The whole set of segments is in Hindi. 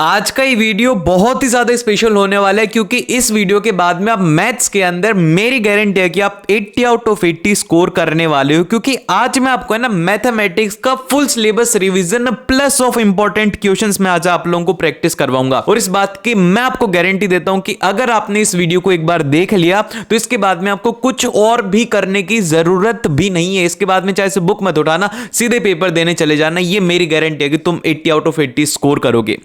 आज का ये वीडियो बहुत ही ज्यादा स्पेशल होने वाला है क्योंकि इस वीडियो के बाद में आप मैथ्स के अंदर मेरी गारंटी है कि आप 80 आउट ऑफ 80 स्कोर करने वाले हो। क्योंकि आज मैं आपको है ना मैथमेटिक्स का full syllabus revision plus of important questions में आज आप लोगों को प्रैक्टिस करवाऊंगा और इस बात की मैं आपको गारंटी देता हूं कि अगर आपने इस वीडियो को एक बार देख लिया तो इसके बाद में आपको कुछ और भी करने की जरूरत भी नहीं है। इसके बाद में चाहे से बुक मत उठाना, सीधे पेपर देने चले जाना, ये मेरी गारंटी है कि तुम 80 आउट ऑफ 80 स्कोर करोगे।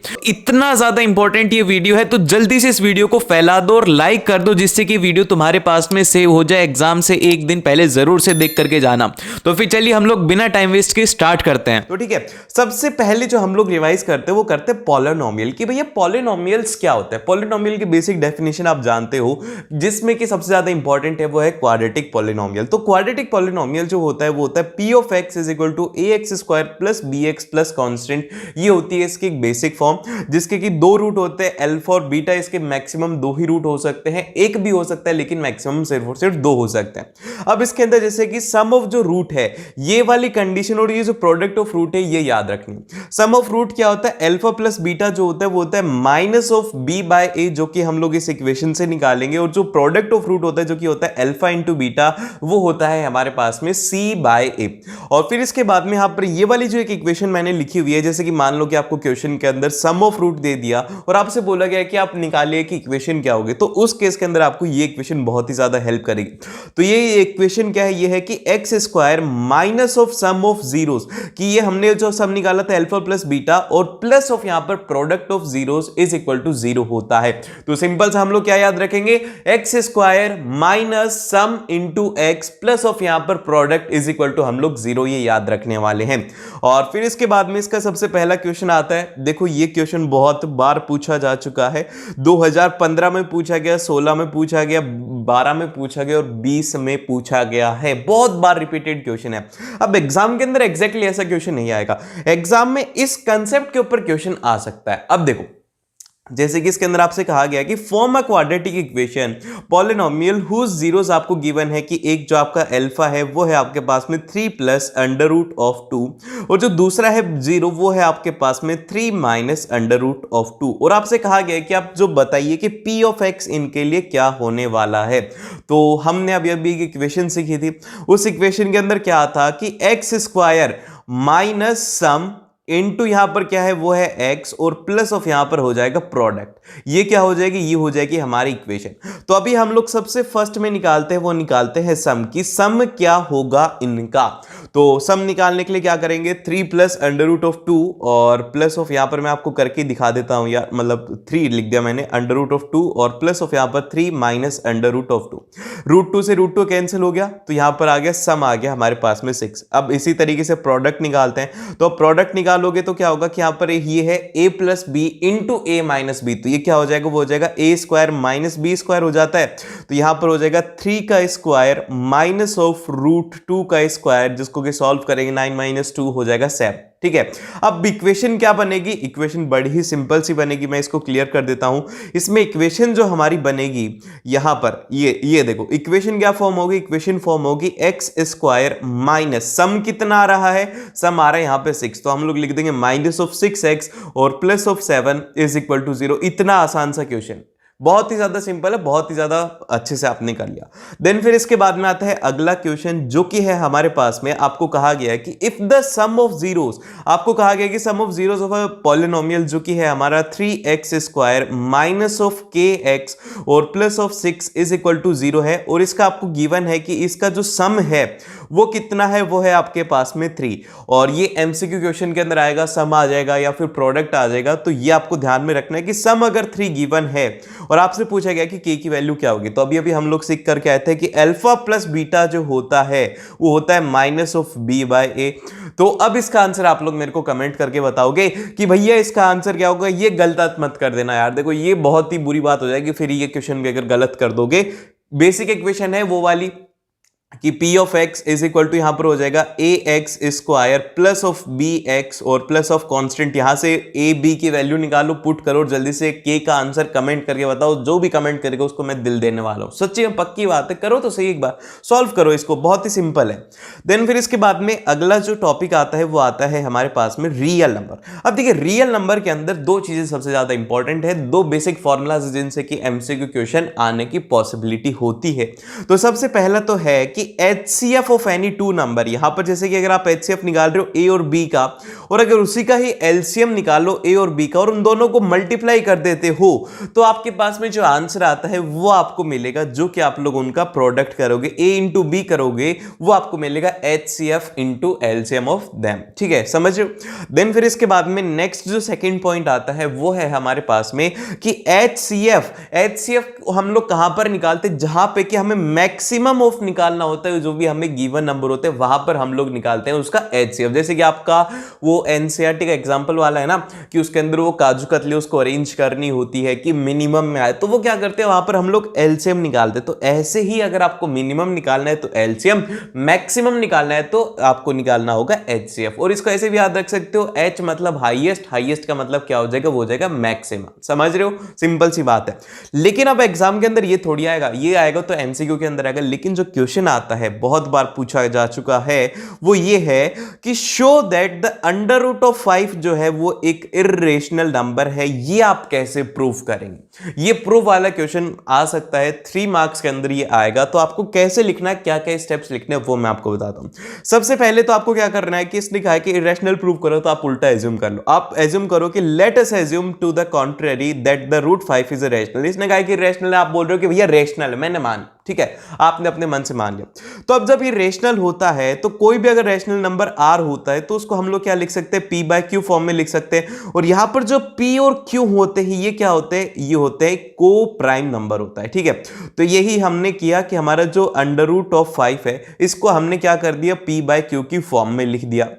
इतना ज्यादा इंपॉर्टेंट ये वीडियो है तो जल्दी से इस वीडियो को फैला दो और लाइक कर दो जिससे कि वीडियो तुम्हारे पास में सेव हो जाए। एग्जाम से एक दिन पहले जरूर से देख करके जाना। तो फिर चलिए हम लोग बिना टाइम वेस्ट के स्टार्ट करते हैं। तो ठीक है, सबसे पहले जो हम लोग रिवाइज करते हैं वो करते हैं पॉलिनोमियल की भैया पॉलिनोमियल्स क्या होता है। पॉलिनोमियल की बेसिक डेफिनेशन आप जानते हो जिसमें कि सबसे ज्यादा इंपॉर्टेंट है वो है क्वाड्रेटिक पॉलिनोमियल। तो क्वाड्रेटिक पॉलिनोमियल जो होता है वो होता है P of x is equal to A x square plus B x plus constant. ये होती है इसकी एक बेसिक फॉर्म जिसके कि दो रूट होते हैं अल्फा और बीटा। इसके मैक्सिमम दो ही रूट हो सकते हैं, एक भी हो सकता है लेकिन मैक्सिमम सिर्फ और सिर्फ दो हो सकते हैं। अब इसके अंदर जैसे कि सम ऑफ जो रूट है ये वाली कंडीशन और ये जो प्रोडक्ट ऑफ रूट है ये याद रखनी। सम ऑफ रूट क्या होता है, अल्फा प्लस बीटा जो होता है वो होता है माइनस ऑफ बी बाय ए, जो कि हम लोग इस इक्वेशन से निकालेंगे। और जो प्रोडक्ट ऑफ रूट होता है जो कि होता है अल्फा इंटू बीटा वो होता है हमारे पास में सी बाय ए। और फिर इसके बाद में यहां पर ये वाली जो एक इक्वेशन मैंने लिखी हुई है, जैसे कि मान लो कि आपको क्वेश्चन के अंदर सम ऑफ रूट दे दिया और आपसे बोला गया कि आप निकालिए कि इक्वेशन क्या होगी, तो उस केस के अंदर आपको ये इक्वेशन बहुत ही ज्यादा हेल्प करेगी। तो ये इक्वेशन क्या है, ये है कि x square minus of sum of zeros, कि ये हमने जो सम निकाला था अल्फा प्लस बीटा और प्लस ऑफ यहां पर product of zeros is equal to zero होता है। तो सिंपल से हम लोग क्या याद रखेंगे, x square minus sum into x plus of यहां पर प्रोडक्ट इज इक्वल टू हम लोग जीरो, ये याद रखने वाले हैं। और फिर इसके बाद में इसका सबसे पहला क्वेश्चन आता है। देखो ये क्वेश्चन बहुत बार पूछा जा चुका है, 2015 में पूछा गया, 16 में पूछा गया, 12 में पूछा गया और 20 में पूछा गया है। बहुत बार रिपीटेड क्वेश्चन है। अब एग्जाम के अंदर एग्जैक्टली ऐसा क्वेश्चन नहीं आएगा, एग्जाम में इस कंसेप्ट के ऊपर क्वेश्चन आ सकता है। अब देखो जैसे कि इसके अंदर आपसे कहा गया कि form a quadratic equation polynomial whose zeros आपको गिवन है कि एक जो आपका अल्फा है वो है आपके पास में 3 प्लस अंडर रूट ऑफ 2 और जो दूसरा है जीरो वो है आपके पास में 3 माइनस अंडर रूट ऑफ 2। और आपसे कहा गया कि आप जो बताइए कि पी ऑफ एक्स इनके लिए क्या होने वाला है। तो हमने अभी एक इक्वेशन सीखी थी, उस इक्वेशन के अंदर क्या था कि x square minus sum into यहां पर क्या है वो है x और प्लस ऑफ यहां पर हो जाएगा प्रोडक्ट। ये क्या हो जाएगी, ये हो जाएगी हमारी इक्वेशन। तो अभी हम लोग सबसे फर्स्ट में निकालते हैं वो निकालते हैं सम की, सम क्या होगा इनका। तो सम निकालने के लिए क्या करेंगे, 3 प्लस अंडर रूट ऑफ 2 और प्लस ऑफ यहां पर मैं आपको करके दिखा देता हूं यार, मतलब 3 लिख दिया मैंने, अंडर रूट ऑफ 2 और प्लस ऑफ यहां पर 3 minus under root of 2। Root 2 से रूट 2 कैंसिल हो गया तो यहां पर आ गया सम, आ गया हमारे पास में 6। अब इसी तरीके से प्रोडक्ट निकालते हैं। तो प्रोडक्ट निकालोगे तो क्या होगा कि यहां पर ये है a plus b into a minus b, तो ये क्या हो जाएगा, वो हो जाएगा a square minus b square हो जाता है। तो यहां पर हो जाएगा 3 का स्क्वायर माइनस ऑफ रूट 2 का स्क्वायर, जिसको कि सॉल्व करेंगे 9 माइनस 2 हो जाएगा 7। ठीक है, अब इक्वेशन क्या बनेगी, इक्वेशन बड़ी ही सिंपल सी बनेगी, मैं इसको क्लियर कर देता हूं। इसमें इक्वेशन जो हमारी बनेगी यहां पर ये देखो इक्वेशन क्या फॉर्म होगी, इक्वेशन फॉर्म होगी एक्स स्क्वायर माइनस सम कितना आ रहा है, सम आ रहा है यहां पे 6, तो हम लोग लिख देंगे माइनस ऑफ 6x और plus of 7 is equal to 0। इतना आसान सा क्वेश्चन, बहुत ही ज्यादा सिंपल है, बहुत ही ज्यादा अच्छे से आपने कर लिया। देन फिर इसके बाद में आता है अगला क्वेश्चन जो कि है हमारे पास में, आपको कहा गया है कि if the sum of zeros, आपको कहा गया कि sum of zeros of a polynomial जो कि है हमारा 3x square minus of kx और plus of 6 is equal to 0 है। और इसका आपको गिवन है कि इसका जो सम है वो कितना है, वो है आपके पास में 3। और ये एमसीक्यू क्वेश्चन के अंदर आएगा, सम आ जाएगा या फिर प्रोडक्ट आ जाएगा। तो ये आपको ध्यान में रखना है कि सम अगर 3 गिवन है और आपसे पूछा गया कि k की वैल्यू क्या होगी, तो अभी हम लोग सीख करके आए थे कि अल्फा प्लस बीटा जो होता है वो होता है minus of b by a। तो अब इसका आंसर आप लोग मेरे को कमेंट करके बताओगे कि भैया इसका आंसर क्या होगा। ये गलत मत कर देना यार, देखो ये बहुत ही बुरी बात हो जाएगी फिर ये क्वेश्चन भी अगर गलत कर दोगे। बेसिक इक्वेशन है वो वाली कि p of x is equal to यहां पर हो जाएगा ax square plus of bx और प्लस ऑफ कांस्टेंट, यहां से a b की वैल्यू निकालो, पुट करो, जल्दी से k का आंसर कमेंट करके बताओ, जो भी कमेंट करेगा उसको मैं दिल देने वाला हूं। सच्ची में पक्की बात है, करो तो सही, एक बार सॉल्व करो इसको, बहुत ही सिंपल है। देन फिर इसके बाद में अगला जो टॉपिक आता है वो आता है हमारे पास में रियल नंबर। अब देखिए रियल नंबर के अंदर दो चीजें सबसे ज्यादा इंपॉर्टेंट है, दो बेसिक फॉर्मूलाज जिनसे कि एमसीक्यू क्वेश्चन आने की पॉसिबिलिटी होती है। तो सबसे पहला तो है कि HCF of any two number, यहां पर जैसे कि अगर आप HCF निकाल रहे हो A और B का, और अगर उसी का ही LCM निकालो A और B का और उन दोनों को मल्टीप्लाई कर देते हो, तो आपके पास में जो आंसर आता है वो आपको मिलेगा, जो कि आप लोग उनका प्रोडक्ट करोगे, A इंटू B करोगे, वो आपको मिलेगा HCF into LCM of them. ठीक है, समझ रहे हो। देन फिर इसके बाद में नेक्स्ट जो सेकेंड पॉइंट आता है वो है हमारे पास में कि HCF हम लोग कहां पर निकालते, जहां पे कि हमें मैक्सिमम ऑफ निकालना होता है, जो भी हमें गिवन नंबर होते हैं वहां पर हम लोग निकालते हैं उसका HCF। जैसे कि आपका वो NCERT का एग्जांपल वाला है ना, कि उसके अंदर वो काजू कतली उसको अरेंज करनी होती है कि मिनिमम में आए, तो वो क्या करते हैं वहां पर हम लोग LCM निकालते हैं। तो ऐसे ही अगर आपको मिनिमम निकालना है तो LCM, मैक्सिमम निकालना है तो आपको निकालना होगा HCF। और इसको ऐसे भी याद रख सकते हो, H मतलब हाईएस्ट, हाईएस्ट का मतलब क्या हो जाएगा, वो हो जाएगा मैक्सिमम। समझ रहे हो, सिंपल सी बात है। लेकिन अब एग्जाम के अंदर ये थोड़ी आएगा, ये आएगा तो MCQ के अंदर आएगा। लेकिन जो क्वेश्चन आता है, बहुत बार पूछा जा चुका है, वो ये है कि show that the under root of 5 जो है वो एक इर्रेशनल नंबर है। ये आप कैसे प्रूव करेंगे, ये प्रूफ वाला क्वेश्चन आ सकता है, 3 मार्क्स के अंदर ये आएगा। तो आपको कैसे लिखना है, क्या क्या स्टेप्स लिखने हैं, वो मैं आपको बताता हूं। सबसे पहले तो आपको क्या करना है कि इसने कहा है कि इरेशनल प्रूव करो, तो आप उल्टा एज्यूम कर लो। आप एज्यूम करो कि let us assume to the contrary that the root 5 is rational. इसने कहा कि रेशनल है, आप बोल रहे हो कि भैया रेशनल है, मैंने मान, ठीक है, आपने अपने मन से मान लिया। तो अब जब ये रेशनल होता है तो कोई भी अगर रेशनल नंबर r होता है तो उसको हम लोग क्या लिख सकते हैं, p/q फॉर्म में लिख सकते हैं। और यहां पर जो p और q होते हैं ये क्या होते हैं, ये होते हैं को प्राइम नंबर होता है। ठीक है, तो यही हमने किया कि हमारा जो अंडर रूट ऑफ 5 है इसको हमने क्या कर दिया, p/q की फॉर्म में लिख दिया।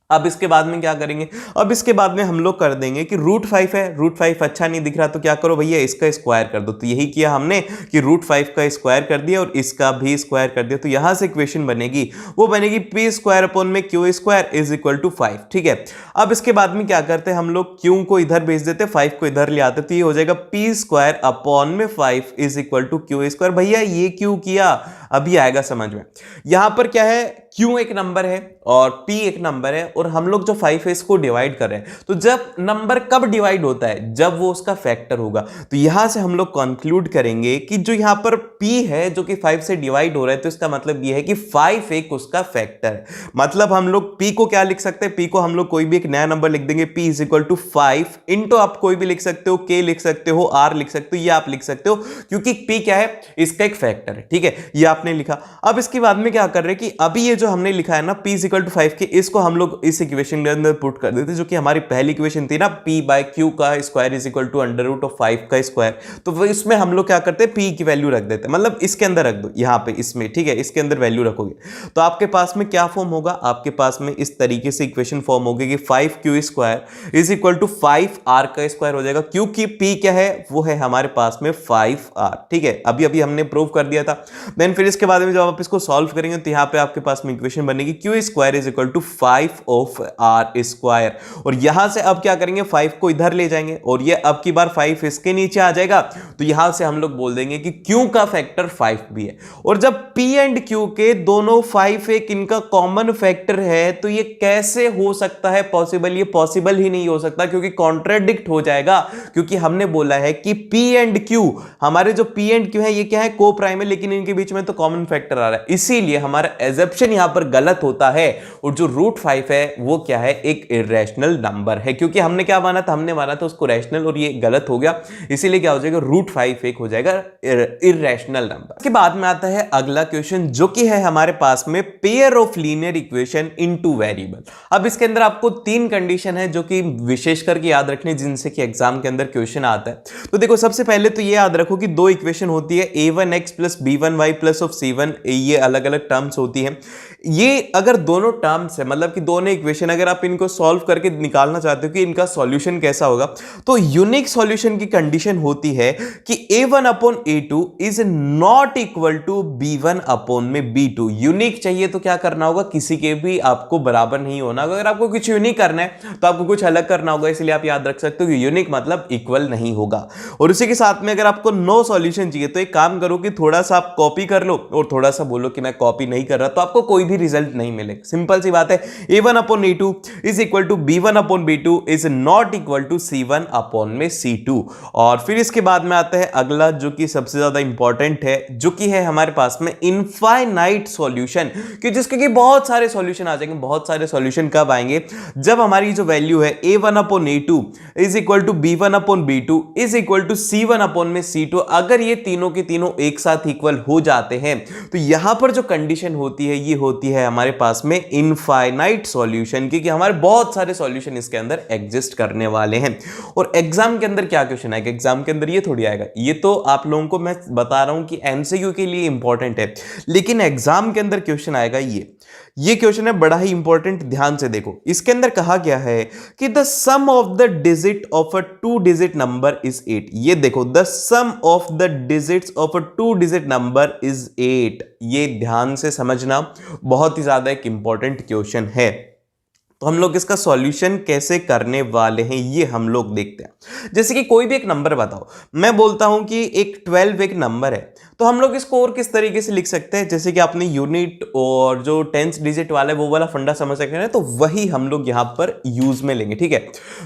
अब इसके बाद में क्या करेंगे, अब इसके बाद में हम लोग कर देंगे कि रूट 5 है, रूट 5 अच्छा नहीं दिख रहा तो क्या करो भैया, इसका स्क्वायर कर दो। तो यही किया हमने कि रूट 5 का स्क्वायर कर दिया और इसका भी स्क्वायर कर दिया। तो यहां से इक्वेशन बनेगी, वो बनेगी p स्क्वायर अपॉन में q square is equal to 5। ठीक है, अब इसके बाद में क्या करते हैं हम लोग, q को इधर भेज देते, 5 को इधर ले आते, तो ये हो जाएगा p स्क्वायर अपॉन में 5 is equal to q square. भैया ये क्यों किया, अभी आएगा समझ में। यहां पर क्या है, q एक नंबर है और p एक नंबर है, और हम लोग जो 5 है इसको डिवाइड कर रहे हैं। तो जब नंबर कब डिवाइड होता है, जब वो उसका फैक्टर होगा। तो यहां से हम लोग कंक्लूड करेंगे कि जो यहां पर p है जो कि 5 से डिवाइड हो रहा है, तो इसका मतलब ये है कि 5 एक उसका फैक्टर है। मतलब हम लोग p को क्या लिख सकते हैं, p को हम लोग कोई भी एक नया नंबर लिख देंगे, p is equal to 5 into आप कोई भी लिख सकते हो, k लिख सकते हो, r लिख सकते हो, ये आप लिख सकते हो, क्योंकि p क्या है, इसका एक फैक्टर है। ठीक है, ये आपने लिखा। अब इसके बाद में क्या कर रहे हैं कि अभी ये जो हमने लिखा है ना p इज इक्वल टू 5 के, इसको हम लोग इस इक्वेशन के अंदर पुट कर देते, जो कि हमारी पहली इक्वेशन थी ना, p/q का square is equal to under root of 5 का स्क्वायर। तो वो इसमें हम लोग क्या करते हैं, p की वैल्यू रख देते हैं, मतलब इसके अंदर रख दो, यहाँ पे इसमें, ठीक है, इसके अंदर वैल्यू रखोगे तो आपके पास में क्या फॉर्म होगा, आपके पास में इस तरीके से इक्वेशन फॉर्म होगी कि 5q square is equal to 5r का स्क्वायर हो जाएगा, क्योंकि p क्या है, वो है हमारे पास में 5r। ठीक है, अभी अभी हमने प्रूव कर दिया था। देन फिर इसके बाद में जब आप इसको सॉल्व करेंगे तो यहाँ पे आपके पास में इक्वेशन बनेगी q square is equal to 5 of r square. और यहां से अब क्या करेंगे, 5 को इधर ले जाएंगे और ये अब की बार 5 इसके नीचे आ जाएगा। तो यहां से हम लोग बोल देंगे कि q का फैक्टर 5 भी है। और जब p एंड q के दोनों 5 एक इनका कॉमन फैक्टर है, तो ये कैसे हो सकता है पॉसिबल, ये पॉसिबल ही नहीं हो सकता, क्योंकि कॉन्ट्राडिक्ट हो जाएगा। क्योंकि हमने बोला है कि p एंड q, हमारे जो p एंड q है ये क्या है, को प्राइम है, लेकिन इनके बीच में तो कॉमन फैक्टर आ रहा है, इसीलिए हमारा एजम्पशन यहां पर गलत होता है। और जो रूट 5 है वो क्या है, एक इरेशनल नंबर है, क्योंकि हमने क्या माना था, हमने माना था उसको रैशनल, और ये गलत हो गया, इसीलिए क्या हो जाएगा, रूट 5 एक हो जाएगा इरेशनल नंबर। इसके बाद में आता है अगला क्वेश्चन, जो कि है हमारे पास में pair of linear equation into variable. अब इसके अंदर आपको 3 कंडीशन है जो कि विशेष करके याद रखने, जिनसे कि एग्जाम के अंदर क्वेश्चन आता है। तो देखो, सबसे पहले तो ये याद रखो कि 2 इक्वेशन होती है, a1x plus b1y plus of c1, ये अलग अलग टर्म्स होती है। ये अगर दोनों टर्म्स है, मतलब कि दोनों इक्वेशन अगर आप इनको सॉल्व करके निकालना चाहते हो कि इनका सॉल्यूशन कैसा होगा, तो यूनिक सॉल्यूशन की कंडीशन होती है कि a1 upon a2 is not equal to b1 upon में b2। यूनिक चाहिए तो क्या करना होगा, किसी के भी आपको बराबर नहीं होना। अगर आपको कुछ यूनिक करना है तो आपको कुछ अलग करना होगा, इसलिए आप याद रख सकते हो कि यूनिक मतलब इक्वल नहीं होगा। और उसी के साथ में अगर आपको नो सॉल्यूशन चाहिए तो एक काम करो कि थोड़ा सा आप कॉपी कर लो और थोड़ा सा बोलो कि मैं कॉपी नहीं कर रहा, तो आपको कोई भी रिजल्ट नहीं मिलेगा। सिंपल सी बात है, a1 upon a2 is equal to b1 upon b2 is not equal to c1 upon में c2। और फिर इसके बाद में आता है अगला, जो कि सबसे ज्यादा इंपॉर्टेंट है, जो कि है हमारे पास में इनफाइनाइट सॉल्यूशन, कि जिसके कि बहुत सारे सॉल्यूशन आ जाएंगे। बहुत सारे सॉल्यूशन कब आएंगे, जब हमारी जो वैल्यू है a1 upon a2 is equal to b1 upon b2 is equal to c1 upon में c2, अगर ये तीनों के तीनों एक साथ इक्वल हो जाते हैं तो यहां पर जो कंडीशन होती है ये होती है हमारे पास में इनफाइनाइट सॉल्यूशन, क्योंकि हमारे बहुत सारे सॉल्यूशन इसके अंदर एग्जिस्ट करने वाले हैं। और एग्जाम के अंदर क्या क्वेश्चन आएगा, एग्जाम के अंदर ये थोड़ी आएगा, ये तो आप लोगों को मैं बता रहा हूं कि एमसीक्यू के लिए इंपॉर्टेंट है, लेकिन एग्जाम के अंदर क्वेश्चन आएगा ये क्वेश्चन है बड़ा ही इंपॉर्टेंट। ध्यान से देखो, इसके अंदर कहा गया है कि the sum of the digit of a 2 digit number is 8। ये देखो, the sum of the digits of a 2 digit number is 8। ये ध्यान से समझना, बहुत ही ज्यादा एक इंपॉर्टेंट क्वेश्चन है। तो हम लोग इसका सॉल्यूशन कैसे करने वाले हैं ये हम लोग देखते हैं। जैसे कि कोई भी एक नंबर बताओ, मैं बोलता हूं कि एक 12 एक नंबर है, तो हम लोग इसको और किस तरीके से लिख सकते हैं, जैसे कि आपने यूनिट और जो 10th डिजिट वाला है वो वाला फंडा समझ सकते हैं, तो वही हम लोग यहां पर यूज में लेंगे। ठीक है,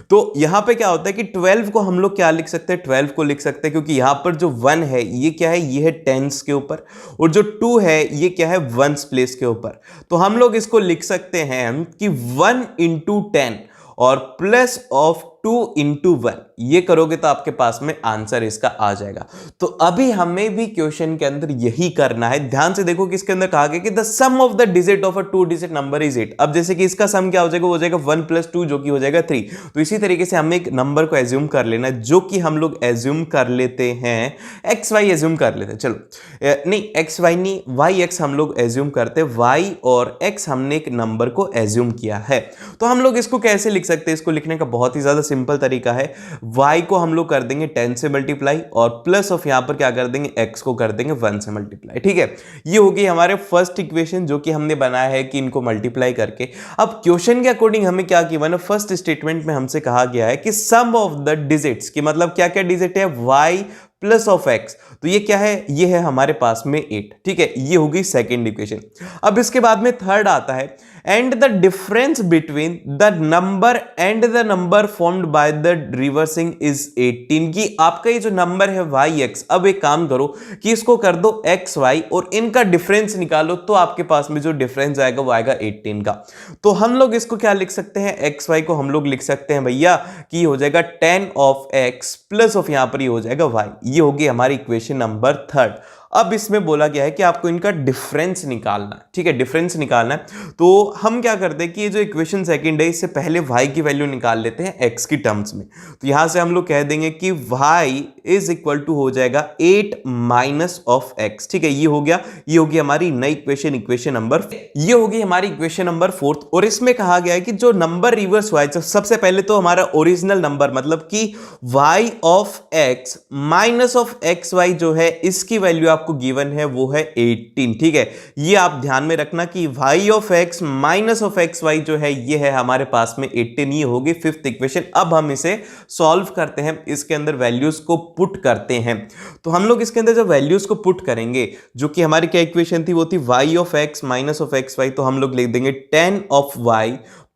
तो यहां पे क्या होता है कि 12 को हम लोग क्या लिख सकते हैं, 12 को लिख सकते हैं, क्योंकि यहां पर जो 1 है ये क्या है, ये है टेंस के ऊपर, और जो 2 है ये क्या है, वंस प्लेस के ऊपर। तो हम लोग इसको लिख सकते हैं कि 1 इंटू 10 और प्लस ऑफ 2 इंटू 1, ये करोगे तो आपके पास में आंसर इसका आ जाएगा। तो अभी हमें भी क्वेश्चन के अंदर यही करना है। ध्यान से देखो कि इसके अंदर कहा गया कि the sum of the digit of a 2 digit number is 8। अब जैसे कि इसका सम क्या हो जाएगा, वो हो जाएगा 1 प्लस 2 जो कि हो जाएगा 3। तो इसी तरीके से हमें एक नंबर को एज्यूम कर लेना, जो कि हम लोग एज्यूम कर लेते हैं एक्स वाई एज्यूम कर लेते हैं। चलो नहीं, एक्स वाई नहीं, वाई एक्स हम लोग एज्यूम करते हैं। वाई और एक्स हमने एक नंबर को एज्यूम किया है, तो हम लोग इसको कैसे लिख सकते हैं, इसको लिखने का बहुत ही ज्यादा सिंपल तरीका है। y को हम लोग कर देंगे 10 से मल्टीप्लाई, और प्लस ऑफ यहां पर क्या कर देंगे, x को कर देंगे 1 से मल्टीप्लाई। ठीक है, ये होगी हमारे फर्स्ट इक्वेशन जो कि हमने बनाया है कि इनको मल्टीप्लाई करके। अब क्वेश्चन के अकॉर्डिंग हमें क्या किया ना, फर्स्ट स्टेटमेंट में हमसे कहा गया है कि सम ऑफ द डिजिट्स, की मतलब क्या क्या डिजिट है, y प्लस ऑफ एक्स, तो ये क्या है, ये है हमारे पास में 8। ठीक है, ये होगी सेकेंड इक्वेशन। अब इसके बाद में थर्ड आता है, and the difference between the number and the number formed by the reversing is 18। की आपका ये जो नंबर है वाई एक्स, अब एक काम करो कि इसको कर दो एक्स वाई और इनका डिफरेंस निकालो, तो आपके पास में जो डिफरेंस आएगा वो आएगा 18 का। तो हम लोग इसको क्या लिख सकते हैं, एक्स वाई को हम लोग लिख सकते हैं भैया कि हो जाएगा 10 ऑफ एक्स प्लस ऑफ यहां पर ये हो जाएगा वाई। ये होगी हमारी इक्वेशन नंबर थर्ड। अब इसमें बोला गया है कि आपको इनका डिफरेंस निकालना है। ठीक है, डिफरेंस निकालना है, तो हम क्या करते हैं कि ये जो इक्वेशन सेकंड है, इससे पहले y की वैल्यू निकाल लेते हैं x की टर्म्स में। तो यहां से हम लोग कह देंगे कि y इज इक्वल टू हो जाएगा 8 माइनस ऑफ x। ठीक है, ये हो गया, ये होगी हमारी नई इक्वेशन, इक्वेशन नंबर, ये होगी हमारी इक्वेशन नंबर फोर्थ। और इसमें कहा गया है कि जो नंबर रिवर्स y, सबसे पहले तो हमारा ओरिजिनल नंबर मतलब कि y ऑफ x minus of X Y जो है, इसकी वैल्यू आपको गिवन है वो है 18। ठीक है, ये आप ध्यान में रखना कि y ऑफ x minus of X Y जो है ये है हमारे पास में 18। ये होगी फिफ्थ इक्वेशन। अब हम इसे सॉल्व करते हैं, इसके अंदर वैल्यूज को पुट करते हैं। तो हम लोग इसके अंदर जब वैल्यूज को पुट करेंगे, जो कि हमारी क्या इक्वेशन थी, वो थी y ऑफ x minus of X Y, तो हम लोग लिख देंगे 10 ऑफ y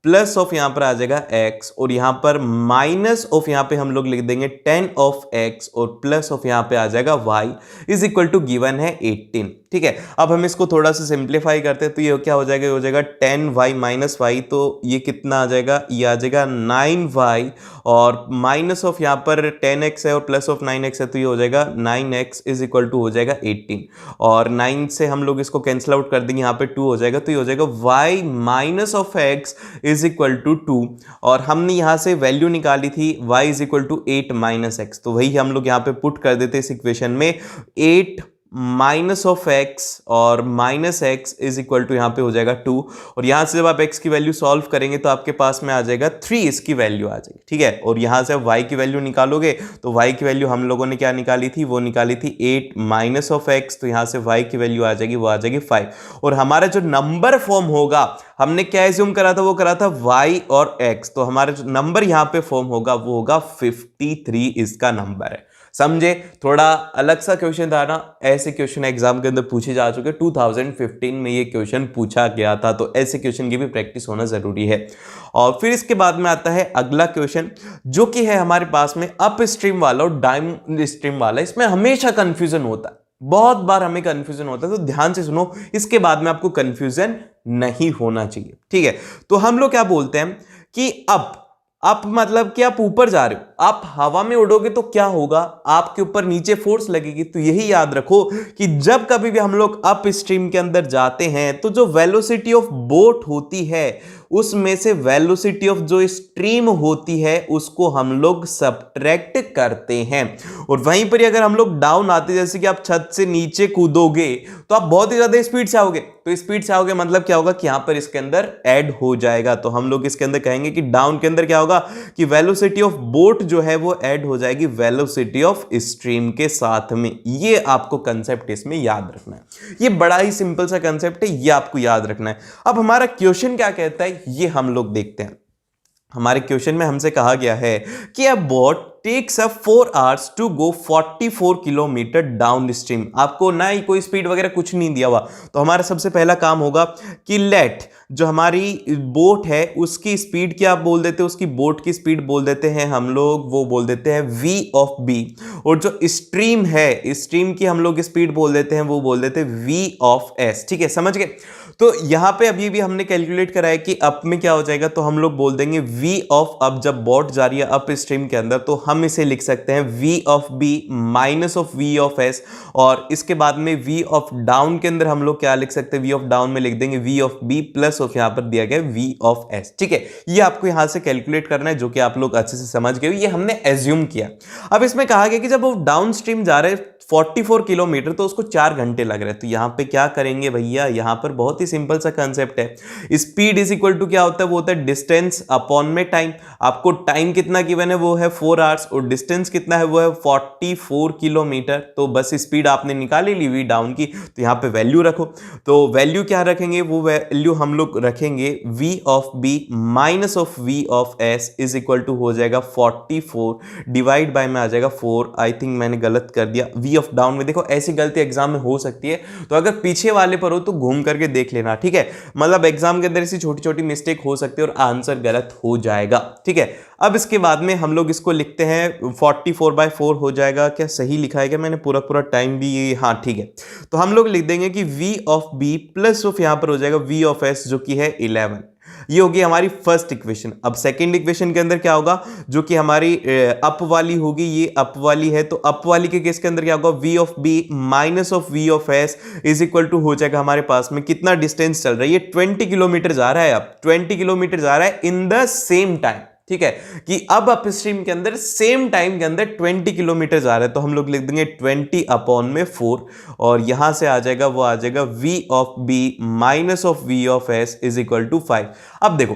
प्लस ऑफ यहां पर आ जाएगा x, और यहां पर माइनस ऑफ यहां पे हम लोग लिख देंगे 10 ऑफ x, और प्लस ऑफ यहां पे आ जाएगा y is equal to given है 18। ठीक है, अब हम इसको थोड़ा सा सिंप्लीफाई करते हैं, तो ये क्या हो जाएगा, ये हो जाएगा 10y माइनस वाई, तो ये कितना आ जाएगा, ये आ जाएगा 9y, और माइनस ऑफ यहाँ पर 10x है और प्लस ऑफ 9x है, तो ये हो जाएगा 9x इज इक्वल टू हो जाएगा 18, और 9 से हम लोग इसको कैंसिल आउट कर देंगे, यहाँ पे 2 हो जाएगा, तो ये हो जाएगा y minus of x is equal to 2, और हमने यहाँ से वैल्यू निकाली थी y is equal to 8 minus X, तो वही हम लोग यहाँ पे पुट कर देते इस इक्वेशन में, 8 माइनस ऑफ एक्स और minus X is equal to यहाँ पे हो जाएगा 2, और यहाँ से जब आप x की वैल्यू सॉल्व करेंगे तो आपके पास में आ जाएगा 3, इसकी वैल्यू आ जाएगी, ठीक है। और यहाँ से आप y की वैल्यू निकालोगे तो y की वैल्यू हम लोगों ने क्या निकाली थी, वो निकाली थी 8 माइनस ऑफ x, तो यहाँ से y की वैल्यू आ जाएगी, वो आ जाएगी 5। और हमारा जो नंबर फॉर्म होगा, हमने क्या एज्यूम करा था, वो करा था y और x, तो हमारा जो नंबर यहाँ पे फॉर्म होगा वो होगा 53 इसका नंबर है। समझे? थोड़ा अलग सा क्वेश्चन था ना, ऐसे क्वेश्चन एग्जाम के अंदर पूछे जा चुके, 2015 में ये क्वेश्चन पूछा गया था, तो ऐसे क्वेश्चन की भी प्रैक्टिस होना जरूरी है। और फिर इसके बाद में आता है अगला क्वेश्चन, जो कि है हमारे पास में अप स्ट्रीम वाला और डाउन स्ट्रीम वाला। इसमें हमेशा कंफ्यूजन होता है, बहुत बार हमें कंफ्यूजन होता है, तो ध्यान से सुनो, इसके बाद में आपको कंफ्यूजन नहीं होना चाहिए, ठीक है। तो हम लोग क्या बोलते हैं कि अप मतलब कि आप ऊपर जा रहे हो, आप हवा में उड़ोगे तो क्या होगा, आपके ऊपर नीचे फोर्स लगेगी। तो यही याद रखो कि जब कभी भी हम लोग अप स्ट्रीम के अंदर जाते हैं तो जो वेलोसिटी ऑफ बोट होती है उसमें से वेलोसिटी ऑफ जो स्ट्रीम होती है उसको हम लोग सब्ट्रैक्ट करते हैं। और वहीं पर अगर हम लोग डाउन आते, जैसे कि आप छत से नीचे कूदोगे तो आप बहुत ही ज्यादा स्पीड से आओगे, तो स्पीड से आओगे मतलब क्या होगा कि यहां पर इसके अंदर ऐड हो जाएगा। तो हम लोग इसके अंदर कहेंगे कि डाउन के अंदर क्या होगा कि वेलोसिटी ऑफ बोट जो है वो ऐड हो जाएगी वेलोसिटी ऑफ स्ट्रीम के साथ में। ये आपको कंसेप्ट इसमें याद रखना है, ये बड़ा ही सिंपल सा कंसेप्ट है, ये आपको याद रखना है। अब हमारा क्वेश्चन क्या कहता है ये हम लोग देखते हैं। हमारे क्वेश्चन में हमसे कहा गया है कि a boat takes up 4 hours to go 44 kilometre downstream. आपको ना ही कोई स्पीड वगैरह कुछ नहीं दिया हुआ, तो हमारा सबसे पहला काम होगा कि लेट जो हमारी बोट है उसकी स्पीड क्या बोल देते हैं, उसकी बोट की स्पीड बोल देते हैं हम लोग, वो बोल देते हैं v ऑफ b। और जो स्ट्रीम है, स्ट्रीम की हम लोग स्पीड बोल देते हैं, वो बोल देते हैं v ऑफ s, ठीक है, समझ गए। तो यहां पे अभी भी हमने कैलकुलेट करा है कि अप में क्या हो जाएगा, तो हम लोग बोल देंगे v ऑफ अप। जब बोट जा रही है अप स्ट्रीम के अंदर तो हम इसे लिख सकते हैं v of b minus of v of s। और इसके बाद में v ऑफ डाउन के अंदर हम लोग क्या लिख सकते हैं, v ऑफ डाउन में लिख देंगे v of b plus of यहां पर दिया गया v ऑफ s, ठीक है। ये आपको यहां से कैलकुलेट करना है, जो कि आप लोग अच्छे से समझ गए, ये हमने एज्यूम किया। अब इसमें कहा गया कि जब वो डाउन स्ट्रीम जा रहे 44 किलोमीटर तो उसको 4 घंटे लग रहे हैं। तो यहां पे क्या करेंगे भैया, यहां पर बहुत ही सिंपल सा कंसेप्ट है, स्पीड इज इक्वल टू क्या होता है, वो होता है डिस्टेंस अपॉन में टाइम। आपको टाइम कितना गिवन है, वो है 4 आवर्स, और डिस्टेंस कितना है, वो है 44 किलोमीटर। तो बस स्पीड आपने निकाली ली वी डाउन की, तो यहां पे वैल्यू रखो। तो वैल्यू क्या रखेंगे, वो वैल्यू हम लोग रखेंगे v of b minus of v of s is equal to हो जाएगा 44 डिवाइड बाय में आ जाएगा 4। आई थिंक मैंने गलत कर दिया, v ऑफ डाउन में। देखो ऐसी गलती एग्जाम में हो सकती है, तो अगर पीछे वाले पर हो तो घूम करके देख लेना, ठीक है। मतलब एग्जाम के अंदर ऐसी छोटी छोटी मिस्टेक हो सकती है और आंसर गलत हो जाएगा, ठीक है। अब इसके बाद में हम लोग इसको लिखते हैं 44/4 हो जाएगा। क्या सही लिखा है क्या मैंने, पूरा टाइम भी ये, हाँ ठीक है। तो हम लोग लिख देंगे कि v of b plus of यहां पर हो जाएगा v ऑफ s, जो कि है 11। ये होगी हमारी फर्स्ट इक्वेशन। अब सेकंड इक्वेशन के अंदर क्या होगा, जो कि हमारी अप वाली होगी, ये अप वाली है, तो अप वाली के केस के अंदर क्या होगा, v of b minus of v of s is equal to हो जाएगा हमारे पास में कितना डिस्टेंस चल रहा है, ये 20 किलोमीटर जा रहा है। अब 20 किलोमीटर जा रहा है इन द सेम टाइम, ठीक है, कि अब अप स्ट्रीम के अंदर सेम टाइम के अंदर 20 किलोमीटर जा रहा है। तो हम लोग लिख देंगे 20 अपॉन में 4, और यहां से आ जाएगा, वो आ जाएगा v of b minus of v of s is equal to 5। अब देखो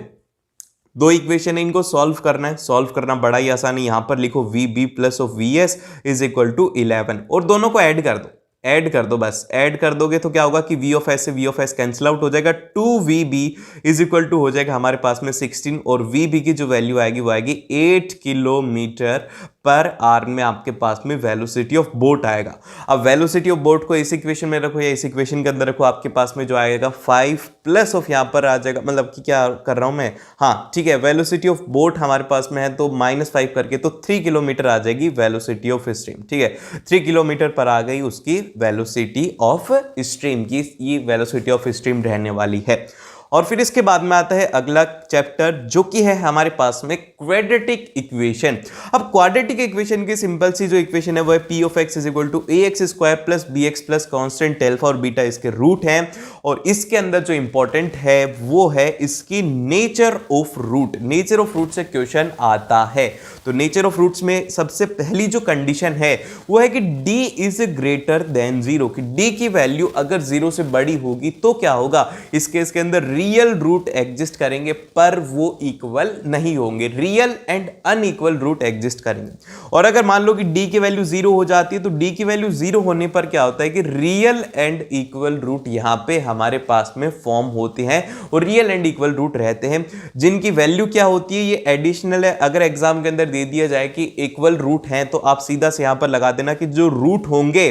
दो इक्वेशन है, इनको सॉल्व करना है, सॉल्व करना बड़ा ही आसान है। यहां पर लिखो vb plus of vs is equal to 11, और दोनों को ऐड कर दो, ऐड कर दो, बस ऐड कर दोगे तो क्या होगा कि v ऑफ s से v of s cancel out हो जाएगा। 2vb इज इक्वल टू हो जाएगा हमारे पास में 16, और vb की जो वैल्यू आएगी वो आएगी 8 किलोमीटर पर आवर में आपके पास में वेलोसिटी ऑफ बोट आएगा। अब वेलोसिटी ऑफ बोट को इस इक्वेशन में रखो या इस इक्वेशन के अंदर रखो, आपके पास में जो आएगा 5 प्लस ऑफ यहाँ पर आ जाएगा, मतलब कि क्या कर रहा हूं मैं, हाँ ठीक है, वेलोसिटी ऑफ बोट हमारे पास में है तो -5 करके तो 3 किलोमीटर आ जाएगी वेलोसिटी ऑफ स्ट्रीम, ठीक है। 3 किलोमीटर पर आ गई उसकी वेलोसिटी ऑफ स्ट्रीम की, ये वेलोसिटी ऑफ स्ट्रीम रहने वाली है। और फिर इसके बाद में आता है अगला चैप्टर जो कि है हमारे पास में क्वाड्रेटिक इक्वेशन। अब क्वाड्रेटिक इक्वेशन की सिंपल सी जो इक्वेशन है वो है P of x is equal to A x square plus B x plus constant alpha और बीटा इसके रूट हैं। और इसके अंदर जो इंपॉर्टेंट है वो है इसकी nature of root. Nature of root से क्वेश्चन आता है। तो नेचर ऑफ रूट्स में सबसे पहली जो कंडीशन है वो है कि d इज ग्रेटर देन 0, कि d की वैल्यू अगर 0 से बड़ी होगी तो क्या होगा, इस केस के अंदर रियल रूट एग्जिस्ट करेंगे पर वो इक्वल नहीं होंगे, real and unequal root exist करेंगे। और अगर मान लो कि d की वैल्यू 0 हो जाती है तो d की वैल्यू 0 होने पर क्या होता है कि रियल एंड इक्वल रूट यहां पे हमारे पास में फॉर्म होते हैं और रियल एंड इक्वल रूट रहते हैं जिनकी वैल्यू क्या होती है, ये एडिशनल है। अगर एग्जाम के अंदर दे दिया जाए कि इक्वल रूट हैं तो आप सीधा से यहां पर लगा देना कि जो रूट होंगे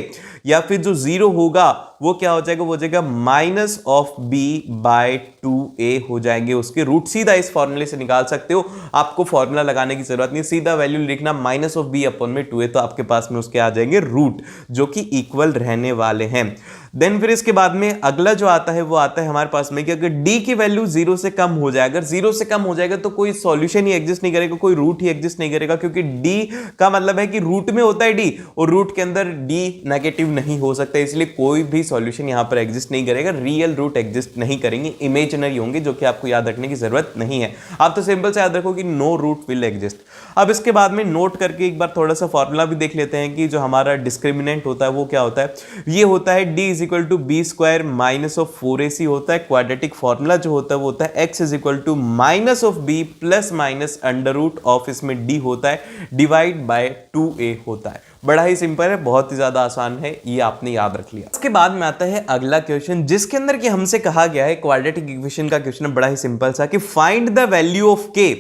या फिर जो 0 होगा वो क्या हो जाएगा, वो हो जाएगा minus of B bye 2a हो जाएंगे उसके रूट। सीधा इस फॉर्मूले से निकाल सकते हो, आपको फॉर्मूला लगाने की जरूरत नहीं, सीधा वैल्यू लिखना माइनस ऑफ बी अपॉन में 2a, तो आपके पास में उसके आ जाएंगे रूट जो कि इक्वल रहने वाले हैं। देन फिर इसके बाद में अगला जो आता है वो आता है हमारे पास में कि अगर d की वैल्यू 0 से कम हो जाए, अगर 0 से कम हो जाएगा तो कोई सॉल्यूशन ही एग्जिस्ट नहीं करेगा, कोई रूट ही एग्जिस्ट नहीं करेगा, क्योंकि d का मतलब है कि रूट में होता है d और रूट के अंदर d नेगेटिव नहीं हो सकता, इसलिए कोई भी सॉल्यूशन यहां पर एग्जिस्ट नहीं करेगा, रियल रूट एग्जिस्ट नहीं करेंगे, इमेजिनरी होंगे, जो कि आपको याद रखने की जरूरत नहीं है। आप तो सिंपल से याद रखो कि नो रूट विल एग्जिस्ट। अब इसके बाद में नोट करके एक बार थोड़ा सा फॉर्मूला भी देख लेते हैं कि जो हमारा डिस्क्रिमिनेंट होता है वो क्या होता है। ये होता है d is equal to B square minus of 4ac होता है। क्वाड्रेटिक फॉर्मूला जो होता है वो होता है x is equal to minus of B plus minus under root of, इसमें d होता है डिवाइड बाय 2a होता है। बड़ा ही सिंपल है, बहुत ही ज्यादा आसान है, ये आपने याद रख लिया। इसके बाद में आता है अगला क्वेश्चन जिसके अंदर कि हमसे कहा गया है, क्वाड्रेटिक इक्वेशन का क्वेश्चन है, बड़ा ही सिंपल सा, कि find the value of k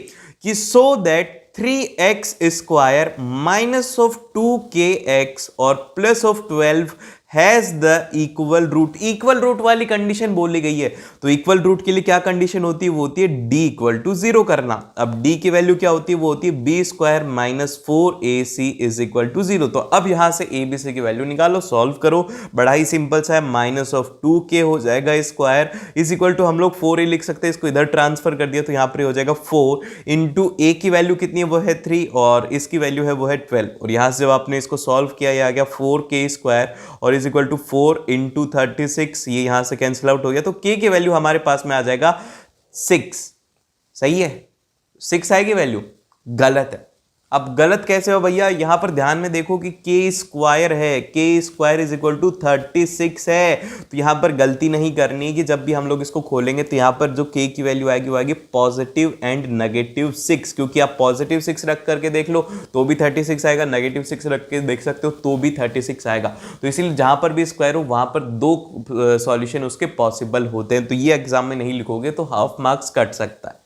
कि so that 3x square minus of 2kx और plus of 12 has the equal root. Equal root वाली कंडीशन बोली गई है, तो इक्वल रूट के लिए क्या कंडीशन होती है, वो होती है d इक्वल टू 0 करना। अब d की वैल्यू क्या होती है, वो होती है B square minus 4ac is equal to 0। तो अब यहां से a b c की वैल्यू निकालो, सॉल्व करो, बड़ा ही सिंपल सा है। माइनस ऑफ 2k हो जाएगा स्क्वायर इज इक्वल टू, हम लोग 4a लिख सकते हैं, इसको इधर ट्रांसफर कर दिया तो यहां पर हो जाएगा 4 इंटू a की वैल्यू कितनी है, वो है 3 और इसकी वैल्यू है वो है 12। और यहां से जब आपने इसको सॉल्व किया, ये आ गया 4k स्क्वायर और इज इक्वल टू 4 इंटू 36, ये यहां से कैंसिल आउट हो गया, तो k की वैल्यू हमारे पास में आ जाएगा 6। सही है, 6 आएगी वैल्यू, गलत है। अब गलत कैसे हो भैया, यहां पर ध्यान में देखो कि k स्क्वायर है, k square is equal to 36 है, तो यहां पर गलती नहीं करनी है कि जब भी हम लोग इसको खोलेंगे तो यहां पर जो k की वैल्यू आएगी वो आएगी पॉजिटिव एंड नेगेटिव 6, क्योंकि आप पॉजिटिव 6 रख करके देख लो तो भी 36 आएगा, नेगेटिव 6 रख के देख सकते हो तो भी 36 आएगा। तो इसीलिए जहां पर भी स्क्वायर हो वहां पर 2 सॉल्यूशन उसके पॉसिबल होते हैं, तो ये एग्जाम में नहीं लिखोगे तो हाफ मार्क्स कट सकता है।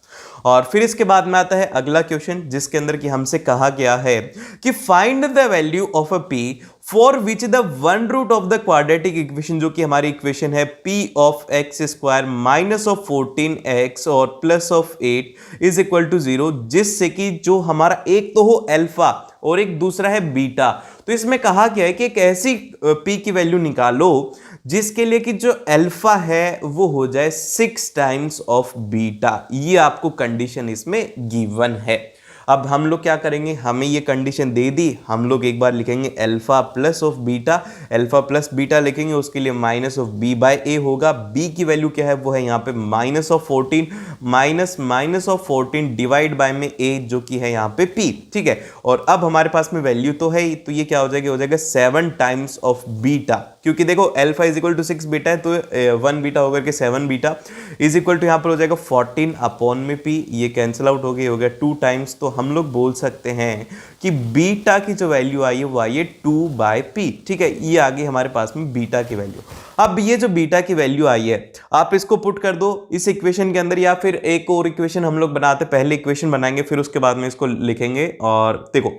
और फिर इसके बाद में आता है अगला क्वेश्चन जिसके अंदर कि हमसे कहा गया है कि find the value of a p for which the one root of the quadratic equation, जो कि हमारी इक्वेशन है p ऑफ X square minus of 14x और plus of 8 is equal to 0, जिससे कि जो हमारा एक तो हो अल्फा और एक दूसरा है बीटा। तो इसमें कहा गया है कि एक ऐसी p की वैल्यू निकालो जिसके लिए कि जो अल्फा है वो हो जाए 6 टाइम्स ऑफ बीटा। ये आपको कंडीशन इसमें गिवन है। अब हम लोग क्या करेंगे, हमें ये कंडीशन दे दी, हम लोग एक बार लिखेंगे alpha plus of beta, alpha plus beta लिखेंगे, उसके लिए माइनस ऑफ बी बाय ए होगा। बी की वैल्यू क्या है, वो है यहाँ पे minus of 14 minus of 14 divide by में ए जो कि है यहाँ पे पी, ठीक है। और अब हमारे पास में वैल्यू तो है, तो ये क्या हो जाएगा 7 टाइम्स ऑफ बीटा, क्योंकि देखो alpha is equal to 6 beta है तो 1 बीटा होकर के 7 बीटा इज इक्वल टू यहाँ पर हो जाएगा 14 अपॉन में पी, ये कैंसिल आउट हो गया, हो गया 2 टाइम्स। तो हम लोग बोल सकते हैं कि बीटा की जो वैल्यू आई है वो आई है 2 बाय पी, ठीक है। ये आ गई हमारे पास में बीटा की वैल्यू। अब ये जो बीटा की वैल्यू आई है आप इसको पुट कर दो इस इक्वेशन के अंदर, या फिर एक और इक्वेशन हम लोग बनाते, पहले इक्वेशन बनाएंगे फिर उसके बाद में इसको लिखेंगे। और देखो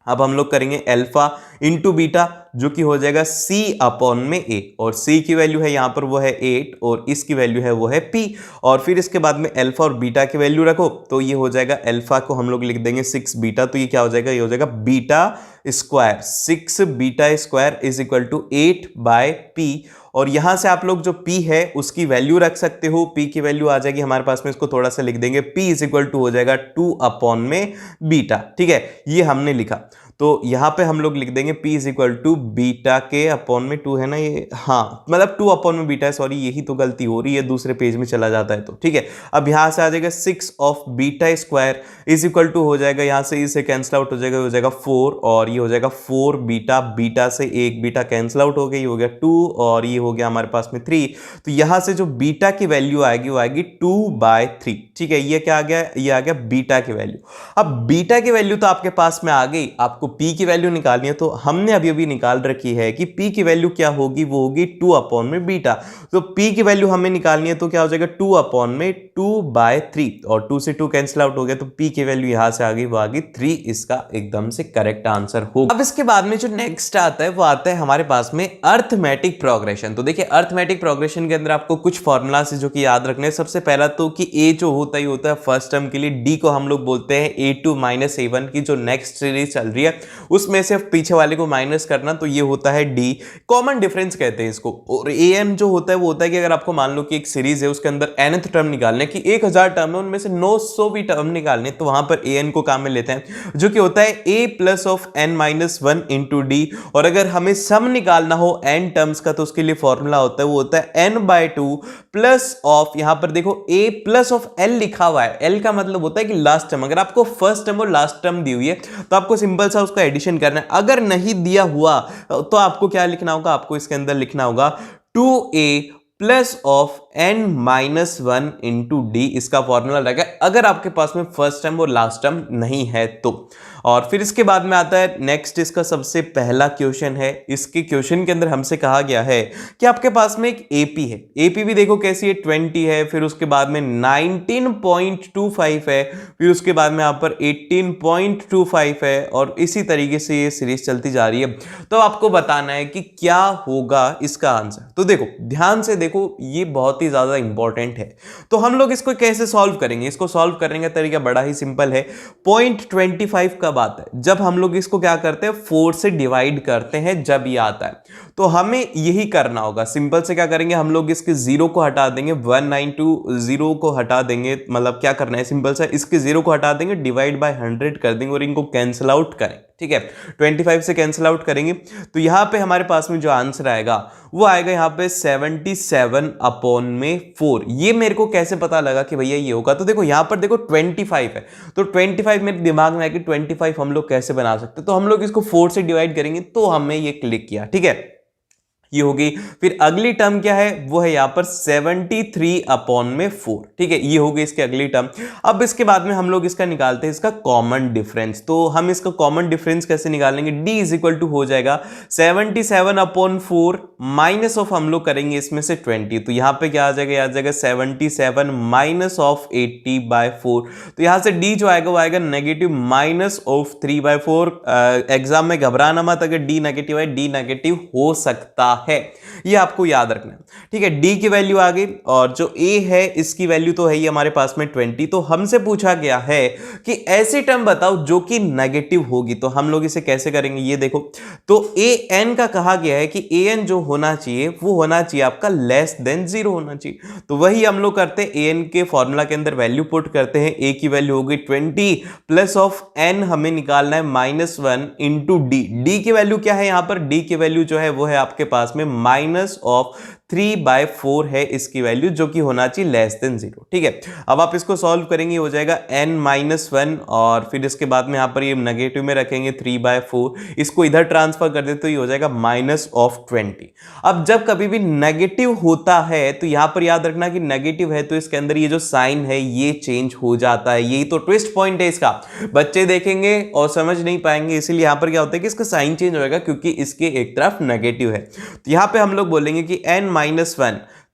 अब हम लोग करेंगे अल्फा इंटू बीटा जो कि हो जाएगा c अपॉन में a, और c की वैल्यू है यहाँ पर वो है 8 और इसकी वैल्यू है वो है p। और फिर इसके बाद में अल्फा और बीटा की वैल्यू रखो तो ये हो जाएगा, अल्फा को हम लोग लिख देंगे 6 बीटा, तो ये क्या हो जाएगा, ये हो जाएगा beta square, 6 beta square is equal to 8 by p। और यहां से आप लोग जो p है उसकी वैल्यू रख सकते हो। p की वैल्यू आ जाएगी हमारे पास में, इसको थोड़ा सा लिख देंगे, p इज इक्वल टू हो जाएगा 2 अपॉन में बीटा। ठीक है, ये हमने लिखा। तो यहां पे हम लोग लिख देंगे p is equal to beta के अपॉन में 2 है ना ये, हाँ मतलब 2 अपॉन में बीटा है, सॉरी यही तो गलती हो रही है, दूसरे पेज में चला जाता है तो ठीक है। अब यहां से आ जाएगा 6 of beta square is equal to हो जाएगा, यहां से इसे कैंसिल आउट हो जाएगा 4 और ये हो जाएगा 4 बीटा, बीटा से एक बीटा कैंसिल आउट हो गई, हो गया 2 और ये हो गया हमारे पास में 3। तो यहां से जो बीटा की वैल्यू आएगी वो आएगी 2/3। ठीक है, ये क्या आ गया, ये आ गया बीटा की वैल्यू। अब बीटा की वैल्यू तो आपके पास में आ गई, आपको p की वैल्यू निकालनी है, तो हमने अभी अभी निकाल रखी है कि p की वैल्यू क्या होगी, वो होगी 2 अपॉन में बीटा। तो p की वैल्यू हमें निकालनी है तो क्या हो जाएगा 2 अपॉन में 2/3 और 2 से 2 कैंसिल आउट हो गया, तो p की वैल्यू यहां से आ गई, वो आ गई 3। इसका एकदम से करेक्ट आंसर होगा। अब इसके बाद में जो नेक्स्ट आता है वो आता है हमारे पास में अर्थमेटिक प्रोग्रेशन। तो देखिए अर्थमेटिक प्रोग्रेशन के अंदर आपको कुछ फॉर्मूला से जो कि याद रखने हैं। सबसे पहला तो कि a जो होता ही होता है फर्स्ट टर्म के लिए, d को हम लोग बोलते हैं a2 माइनस a1 की जो नेक्स्ट सीरीज चल रही है उसमें से पीछे वाले को माइनस करना, तो ये होता है d, कॉमन डिफरेंस कहते हैं इसको। और an जो होता है वो होता है कि अगर आपको मान लो कि एक सीरीज है उसके अंदर nth टर्म निकालने की 1000 टर्म है, उनमें से 900 भी टर्म निकालने, तो वहां पर an को काम में लेते हैं जो कि होता है a plus of n minus 1 into D. और अगर हमें सम निकालना हो n टर्म्स का तो उसके लिए फॉर्मूला होता है, वो होता है n/2 प्लस ऑफ, यहां पर देखो a प्लस ऑफ l लिखा हुआ है, l का मतलब होता है कि लास्ट टर्म। अगर आपको फर्स्ट टर्म और लास्ट टर्म दी हुई है तो आपको सिंपल सा उसका एडिशन करना है। अगर नहीं दिया हुआ तो आपको क्या लिखना होगा, आपको इसके अंदर लिखना होगा 2a plus of n minus 1 into D, इसका फॉर्मूला रहेगा अगर आपके पास में फर्स्ट टर्म और लास्ट टर्म नहीं है तो। और फिर इसके बाद में आता है नेक्स्ट, इसका सबसे पहला क्वेश्चन है। इसके क्वेश्चन के अंदर हमसे कहा गया है कि आपके पास में एक एपी है, एपी भी देखो कैसी है 20 है, फिर उसके बाद में 19.25 है, फिर उसके बाद में यहाँ पर 18.25 है और इसी तरीके से ये सीरीज चलती जा रही है। तो आपको बताना है कि क्या होगा इसका आंसर। तो देखो ध्यान से देखो, ये बहुत ही ज्यादा इंपॉर्टेंट है। तो हम लोग इसको कैसे सॉल्व करेंगे, इसको सॉल्व करने का तरीका बड़ा ही सिंपल है। 0.25 का बात है, जब हम लोग इसको क्या करते हैं 4 से डिवाइड करते हैं जब ये आता है, तो हमें यही करना होगा। सिंपल से क्या करेंगे, हम लोग इसके 0 को हटा देंगे, 192 को हटा देंगे, मतलब क्या करना है सिंपल सा, इसके 0 को हटा देंगे, डिवाइड बाय 100 कर देंगे और इनको कैंसिल आउट करें। ठीक है, 25 से कैंसिल आउट करेंगे तो यहां पे हमारे पास में जो आंसर आएगा वो आएगा यहां पे 77 अपॉन में 4। ये मेरे को कैसे पता लगा कि भैया ये होगा, तो देखो यहां पर देखो 25 है, तो 25 मेरे दिमाग में आया कि 25 हम लोग कैसे बना सकते, तो हम लोग इसको 4 से डिवाइड करेंगे, तो हमें ये क्लिक किया। ठीक है, ये होगी। फिर अगली टर्म क्या है, वो है यहां पर 73 अपॉन में 4। ठीक है, ये होगी इसकी अगली टर्म। अब इसके बाद में हम लोग इसका निकालते हैं इसका कॉमन डिफरेंस। तो हम इसका कॉमन डिफरेंस कैसे निकालेंगे, d इज इक्वल टू हो जाएगा 77 अपॉन 4 माइनस ऑफ हम लोग करेंगे इसमें से 20, तो यहां पे क्या आ जाएगा, आ जाएगा 77 माइनस ऑफ 80/4। तो यहां से d जो आएगा वो आएगा नेगेटिव माइनस ऑफ 3/4। एग्जाम में घबराना मत, अगर d नेगेटिव है, d नेगेटिव हो सकता है, ये आपको याद रखना है। ठीक है, d की वैल्यू आ गई और जो a है इसकी वैल्यू तो है ही हमारे पास में 20। तो हमसे पूछा गया है कि ऐसी टर्म बताओ जो कि नेगेटिव होगी, तो हम लोग इसे कैसे करेंगे, ये देखो। तो an का कहा गया है कि an जो होना चाहिए वो होना चाहिए आपका लेस देन 0 होना चाहिए, तो वही हम लोग करते हैं, an के फॉर्मूला के अंदर वैल्यू पुट करते हैं। a की वैल्यू होगी 20 प्लस ऑफ n हमें निकालना है -1 इंटू डी। डी की वैल्यू क्या है, यहां पर d की वैल्यू जो है वो है आपके पास में माइनस ऑफ 3/4 है इसकी वैल्यू, जो कि होना चाहिए लेस देन 0। ठीक है, अब आप इसको सॉल्व करेंगे, हो जाएगा n-1 और फिर इसके बाद में यहां पर ये नेगेटिव में रखेंगे 3/4, इसको इधर ट्रांसफर कर दे तो ये हो जाएगा माइनस ऑफ 20। अब जब कभी भी नेगेटिव होता है तो यहां पर याद रखना कि नेगेटिव है तो इसके अंदर ये जो साइन है ये चेंज हो जाता है, यही तो ट्विस्ट पॉइंट है इसका। बच्चे देखेंगे और समझ नहीं पाएंगे, इसीलिए यहां पर क्या होता है कि इसका साइन चेंज होगा क्योंकि इसके एक तरफ नेगेटिव है। तो यहां पे हम लोग बोलेंगे कि n-1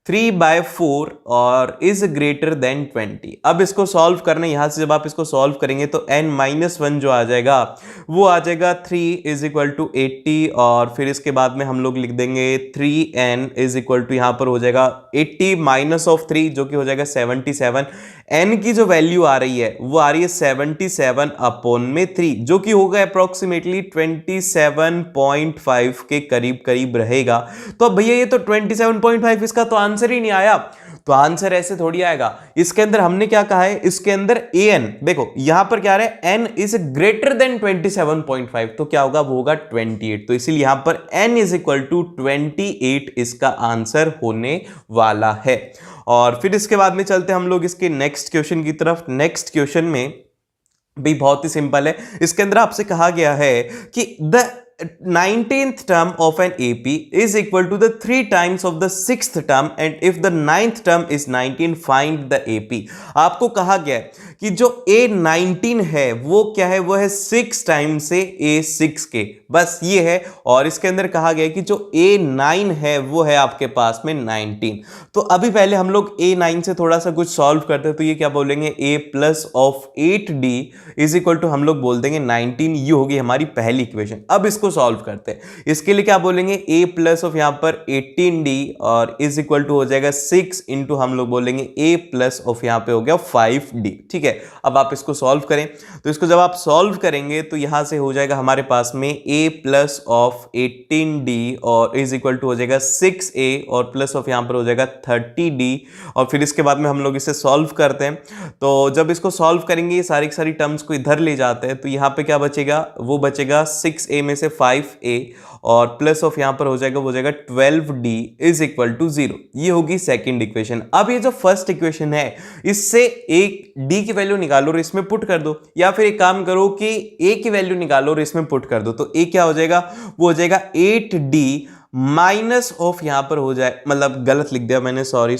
3/4 और इज ग्रेटर देन 20। अब इसको सॉल्व करना, यहां से जब आप इसको सॉल्व करेंगे तो n-1 जो आ जाएगा वो आ जाएगा 3 इज इक्वल टू 80, और फिर इसके बाद में हम लोग लिख देंगे 3n इज इक्वल टू, यहां पर हो जाएगा 80 माइनस ऑफ 3 जो कि हो जाएगा 77। n की जो वैल्यू आ रही है वो आ रही है 77 अपॉन में 3 जो कि होगा अप्रोक्सीमेटली 27.5 के करीब करीब रहेगा। तो अब भैया ये तो 27.5, इसका तो आंसर ही नहीं आया। तो आंसर ऐसे थोड़ी आएगा, इसके अंदर हमने क्या कहा है, इसके अंदर an, देखो यहां पर क्या है, n इज ग्रेटर देन 27.5, तो क्या होगा, वो होगा 28। तो इसीलिए यहां पर n इज इक्वल टू 28 इसका आंसर होने वाला है। और फिर इसके बाद में चलते हम लोग इसके नेक्स्ट क्वेश्चन की तरफ। नेक्स्ट क्वेश्चन में भी बहुत ही सिंपल है, इसके अंदर आपसे कहा गया है कि the 19th term of an AP is equal to the 3 times of the 6th term and if the 9th term is 19 find the AP। आपको कहा गया है कि जो A19 है वो क्या है, वो है 6 टाइम्स से A6 के, बस ये है। और इसके अंदर कहा गया है कि जो A9 है वो है आपके पास में 19। तो अभी पहले हम लोग A9 से थोड़ा सा कुछ सॉल्व करते हैं, तो ये क्या बोलेंगे, A plus of 8D is equal to हम लोग बोल देंगे 19। ये होगी हमारी पहली इक्वेशन। अब इसको सॉल्व करते हैं, इसके लिए क्या बोलेंगे, A प्लस ऑफ यहां पर 18D और इज इक्वल टू हो जाएगा 6 इंटू हम लोग बोलेंगे A प्लस ऑफ यहां पे हो गया 5D। ठीक है, अब आप इसको सॉल्व करें, तो इसको जब आप सॉल्व करेंगे तो यहां से हो जाएगा हमारे पास में A प्लस ऑफ 18D और इज इक्वल टू हो जाएगा 6A और प्लस ऑफ यहां पर हो जाएगा 30D। और फिर इसके बाद में हम लोग इसे सॉल्व करते हैं, तो जब इसको सॉल्व करेंगे ये सारी सारी टर्म्स को इधर ले जाते हैं, तो यहां पे क्या बचेगा, वो बचेगा 6A में से 5A और प्लस ऑफ यहां पर हो जाएगा, वो हो जाएगा 12D इज इक्वल टू 0। ये होगी सेकंड इक्वेशन। अब ये जो फर्स्ट इक्वेशन है इससे एक D की वैल्यू निकालो और इसमें पुट कर दो, या फिर एक काम करो कि A की वैल्यू निकालो और इसमें पुट कर दो। तो A क्या हो जाएगा, वो हो जाएगा 8D माइनस ऑफ यहां पर हो जाए, मतलब गलत लिख दिया मैंने, सॉरी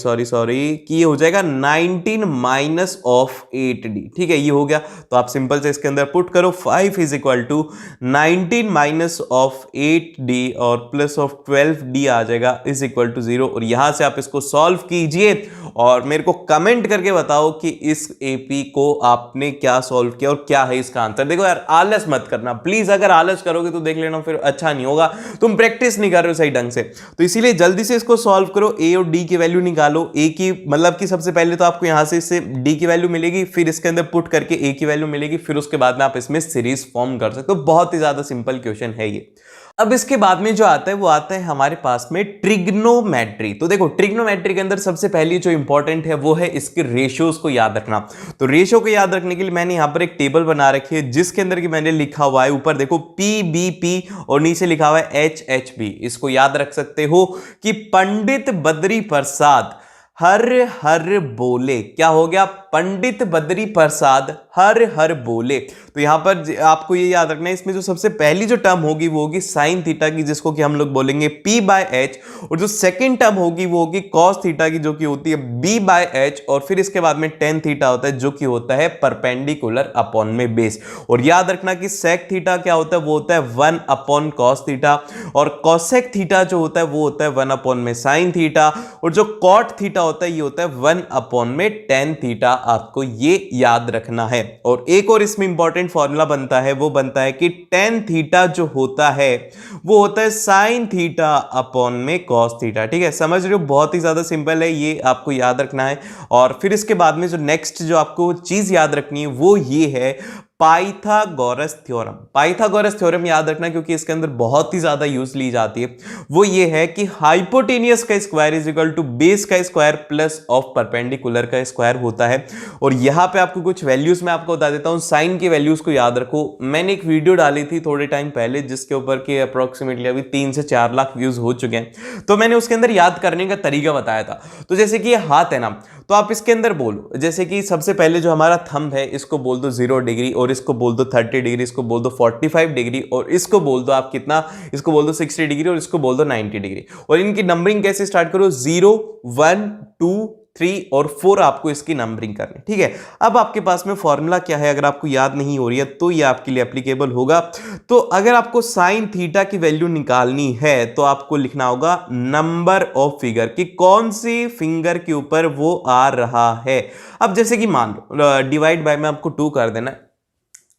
कि ये हो जाएगा 19 माइनस ऑफ 8D। ठीक है, ये हो गया। तो आप सिंपल से इसके अंदर पुट करो 5 is equal to 19 minus of 8D और प्लस ऑफ 12D आ जाएगा इज इक्वल टू 0। और यहां से आप इसको सॉल्व कीजिए और मेरे को कमेंट करके बताओ कि इस AP को आपने क्या सॉल्व किया और क्या है इसका आंसर। देखो यार, आलस मत करना प्लीज, अगर आलस करोगे तो देख लेना फिर अच्छा नहीं होगा, तुम प्रैक्टिस नहीं कर रहे हो सही ढंग से। तो इसीलिए जल्दी से इसको सॉल्व करो, A और D की वैल्यू निकालो। A की मतलब कि सबसे पहले तो आपको यहां से इससे D की वैल्यू मिलेगी, फिर इसके अंदर पुट करके A की वैल्यू मिलेगी, फिर उसके बाद में आप इसमें सीरीज फॉर्म कर सकते हो। बहुत ही ज्यादा सिंपल क्वेश्चन है ये। अब इसके बाद में जो आता है वो आता है हमारे पास में ट्रिग्नोमेट्री। तो देखो ट्रिग्नोमेट्री के अंदर सबसे पहली जो इंपॉर्टेंट है वो है इसके रेशियोज को याद रखना। तो रेशियो को याद रखने के लिए मैंने यहां पर एक टेबल बना रखी है जिसके अंदर की मैंने लिखा हुआ है, ऊपर देखो PBP और नीचे लिखा हुआ है HHB। इसको याद रख सकते हो कि पंडित बद्री प्रसाद हर हर बोले। क्या हो गया, पंडित बद्री प्रसाद हर हर बोले। तो यहां पर आपको ये याद रखना है, इसमें जो सबसे पहली जो टर्म होगी वो होगी साइन थीटा की, जिसको कि हम लोग बोलेंगे P/H, और जो सेकंड टर्म होगी वो होगी कॉस थीटा की, जो कि होती है B/H, और फिर इसके बाद में टेन थीटा होता है जो कि होता है परपेंडिकुलर अपॉन में बेस। और याद रखना कि सेक थीटा क्या होता है, वो होता है 1 अपॉन कॉस थीटा, और कॉसेक थीटा जो होता है वो होता है 1 अपॉन में साइन थीटा, और जो कॉट थीटा होता है ये होता है 1 अपॉन में टेन थीटा। आपको ये याद रखना है। और एक और इसमें इंपॉर्टेंट फॉर्मूला बनता है, वो बनता है कि टेन थीटा जो होता है वो होता है साइन थीटा अपॉन में कॉस थीटा। ठीक है, समझ रहे हो, बहुत ही ज्यादा सिंपल है, ये आपको याद रखना है। और फिर इसके बाद में जो नेक्स्ट जो आपको चीज याद रखनी है वो ये है पाइथागोरस थ्योरम। पाइथागोरस थ्योरम याद रखना क्योंकि इसके अंदर बहुत ही ज्यादा यूज ली जाती है। वो ये है कि हाइपोटेनियस का square is equal to base का स्क्वायर प्लस ऑफ परपेंडिकुलर का स्क्वायर होता है। और यहां पे आपको कुछ वैल्यूज मैं आपको बता देता हूं, साइन की वैल्यूज को याद रखो। मैंने एक वीडियो डाली थी थोड़े टाइम पहले जिसके ऊपर के अप्रोक्सीमेटली अभी 3 से 4 लाख व्यूज हो चुके हैं, तो मैंने उसके अंदर याद करने का तरीका बताया था। तो जैसे कि ये हाथ है ना, तो आप इसके अंदर बोलो, जैसे कि सबसे पहले जो हमारा थंब है इसको बोल दो 0 डिग्री, और इसको बोल दो 30 डिग्री, इसको बोल दो 45 डिग्री, और इसको बोल दो आप कितना, इसको बोल दो 60 डिग्री, और इसको बोल दो 90 डिग्री। और इनकी नंबरिंग कैसे स्टार्ट करो, 0 1 2 3 और 4 आपको इसकी नंबरिंग करनी, ठीक है। अब आपके पास में फॉर्मूला क्या है, अगर आपको याद नहीं हो रही है तो ये आपके लिए एप्लीकेबल होगा। तो अगर आपको साइन थीटा की वैल्यू निकालनी है तो आपको लिखना होगा नंबर ऑफ फिगर, कि कौन सी फिंगर के ऊपर वो आ रहा है। अब जैसे कि मान लो डिवाइड बाय में आपको 2 कर देना है।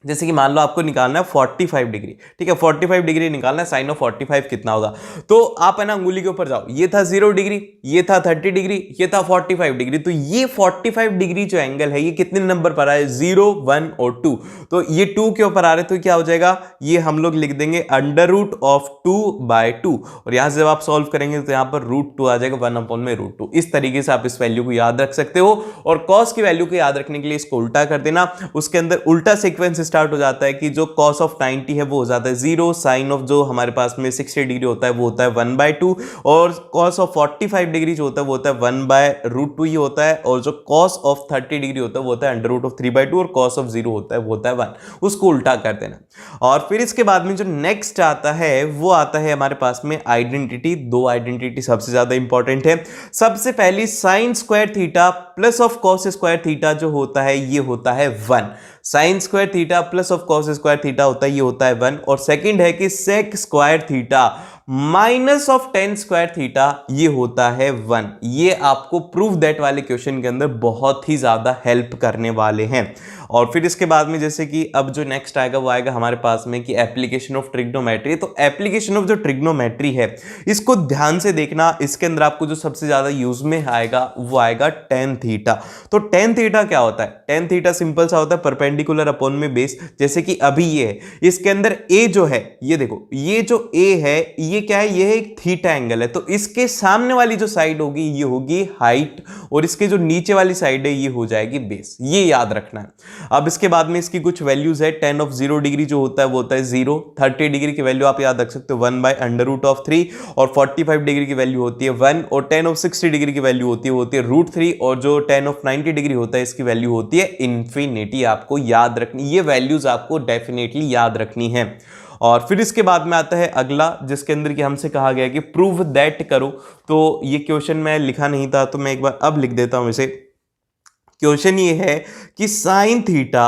जैसे कि मान लो आपको निकालना है 45 डिग्री, ठीक है, 45 डिग्री निकालना है, साइन ऑफ 45 कितना होगा। तो आप है ना अंगुली के ऊपर जाओ, ये था 0 डिग्री, ये था 30 डिग्री, ये था 45 डिग्री। तो ये 45 डिग्री जो एंगल है ये कितने नंबर पर आ रहा है, 0, 1 और 2। तो ये 2 के ऊपर आ रहे तो क्या हो जाएगा, ये हम लोग लिख देंगे अंडर रूट ऑफ 2/2, और यहां से जब आप सॉल्व करेंगे तो यहां पर √2 आ जाएगा, 1/√2। इस तरीके से आप इस वैल्यू को याद रख सकते हो। और कॉस की वैल्यू को याद रखने के लिए इसको उल्टा कर देना, उसके अंदर उल्टा सीक्वेंस स्टार्ट हो जाता है कि जो cos ऑफ 90 है वो हो जाता है 0, साइन ऑफ जो हमारे पास में 60 डिग्री होता है वो होता है 1/2, और cos ऑफ 45 डिग्री जो होता है वो होता है 1/√2 ही होता है, और जो cos ऑफ 30 डिग्री होता है वो होता है √3/2, और cos ऑफ 0 होता है वो होता है 1। उसको उल्टा कर देना। और फिर इसके बाद में जो नेक्स्ट आता है वो आता है हमारे पास में आइडेंटिटी। 2 आइडेंटिटी सबसे ज्यादा इंपॉर्टेंट है। सबसे पहली sign square theta plus of cos square theta जो होता है ये होता है 1। Sign square theta plus of cos square theta होता है ये होता है 1। और सेकंड है कि sec square theta minus of tan square theta ये होता है 1। ये आपको प्रूव दैट वाले क्वेश्चन के अंदर बहुत ही ज्यादा हेल्प करने वाले हैं। और फिर इसके बाद में जैसे कि अब जो नेक्स्ट आएगा वो आएगा हमारे पास में कि एप्लीकेशन ऑफ ट्रिग्नोमेट्री। तो एप्लीकेशन ऑफ जो ट्रिग्नोमेट्री है इसको ध्यान से देखना। इसके अंदर आपको जो सबसे ज्यादा यूज में आएगा वो आएगा टेन थीटा। तो टेन थीटा क्या होता है, टेन थीटा सिंपल सा होता है परपेंडिकुलर अपॉन में बेस। जैसे कि अभी ये है, इसके अंदर ए जो है, ये देखो ये जो ए है ये क्या है, ये है एक थीटा एंगल है। तो इसके सामने वाली जो साइड होगी ये होगी हाइट, और इसके जो नीचे वाली साइड है ये हो जाएगी बेस। ये याद रखना है। अब इसके बाद में इसकी कुछ वैल्यूज है। tan ऑफ 0 डिग्री जो होता है वो होता है 0। 30 डिग्री की वैल्यू आप याद रख सकते हो 1/√3, और 45 डिग्री की वैल्यू होती है 1, और tan ऑफ 60 डिग्री की वैल्यू होती है √3, और जो tan ऑफ 90 डिग्री होता है इसकी वैल्यू होती है इन्फिनिटी। आपको याद रखनी, ये वैल्यूज आपको डेफिनेटली याद रखनी है। और फिर इसके बाद में आता है अगला, जिसके अंदर कि हमसे कहा गया कि प्रूव दैट करो। तो ये क्वेश्चन मैं लिखा नहीं था तो मैं एक बार अब लिख देता हूं इसे। क्वेश्चन ये है कि sine theta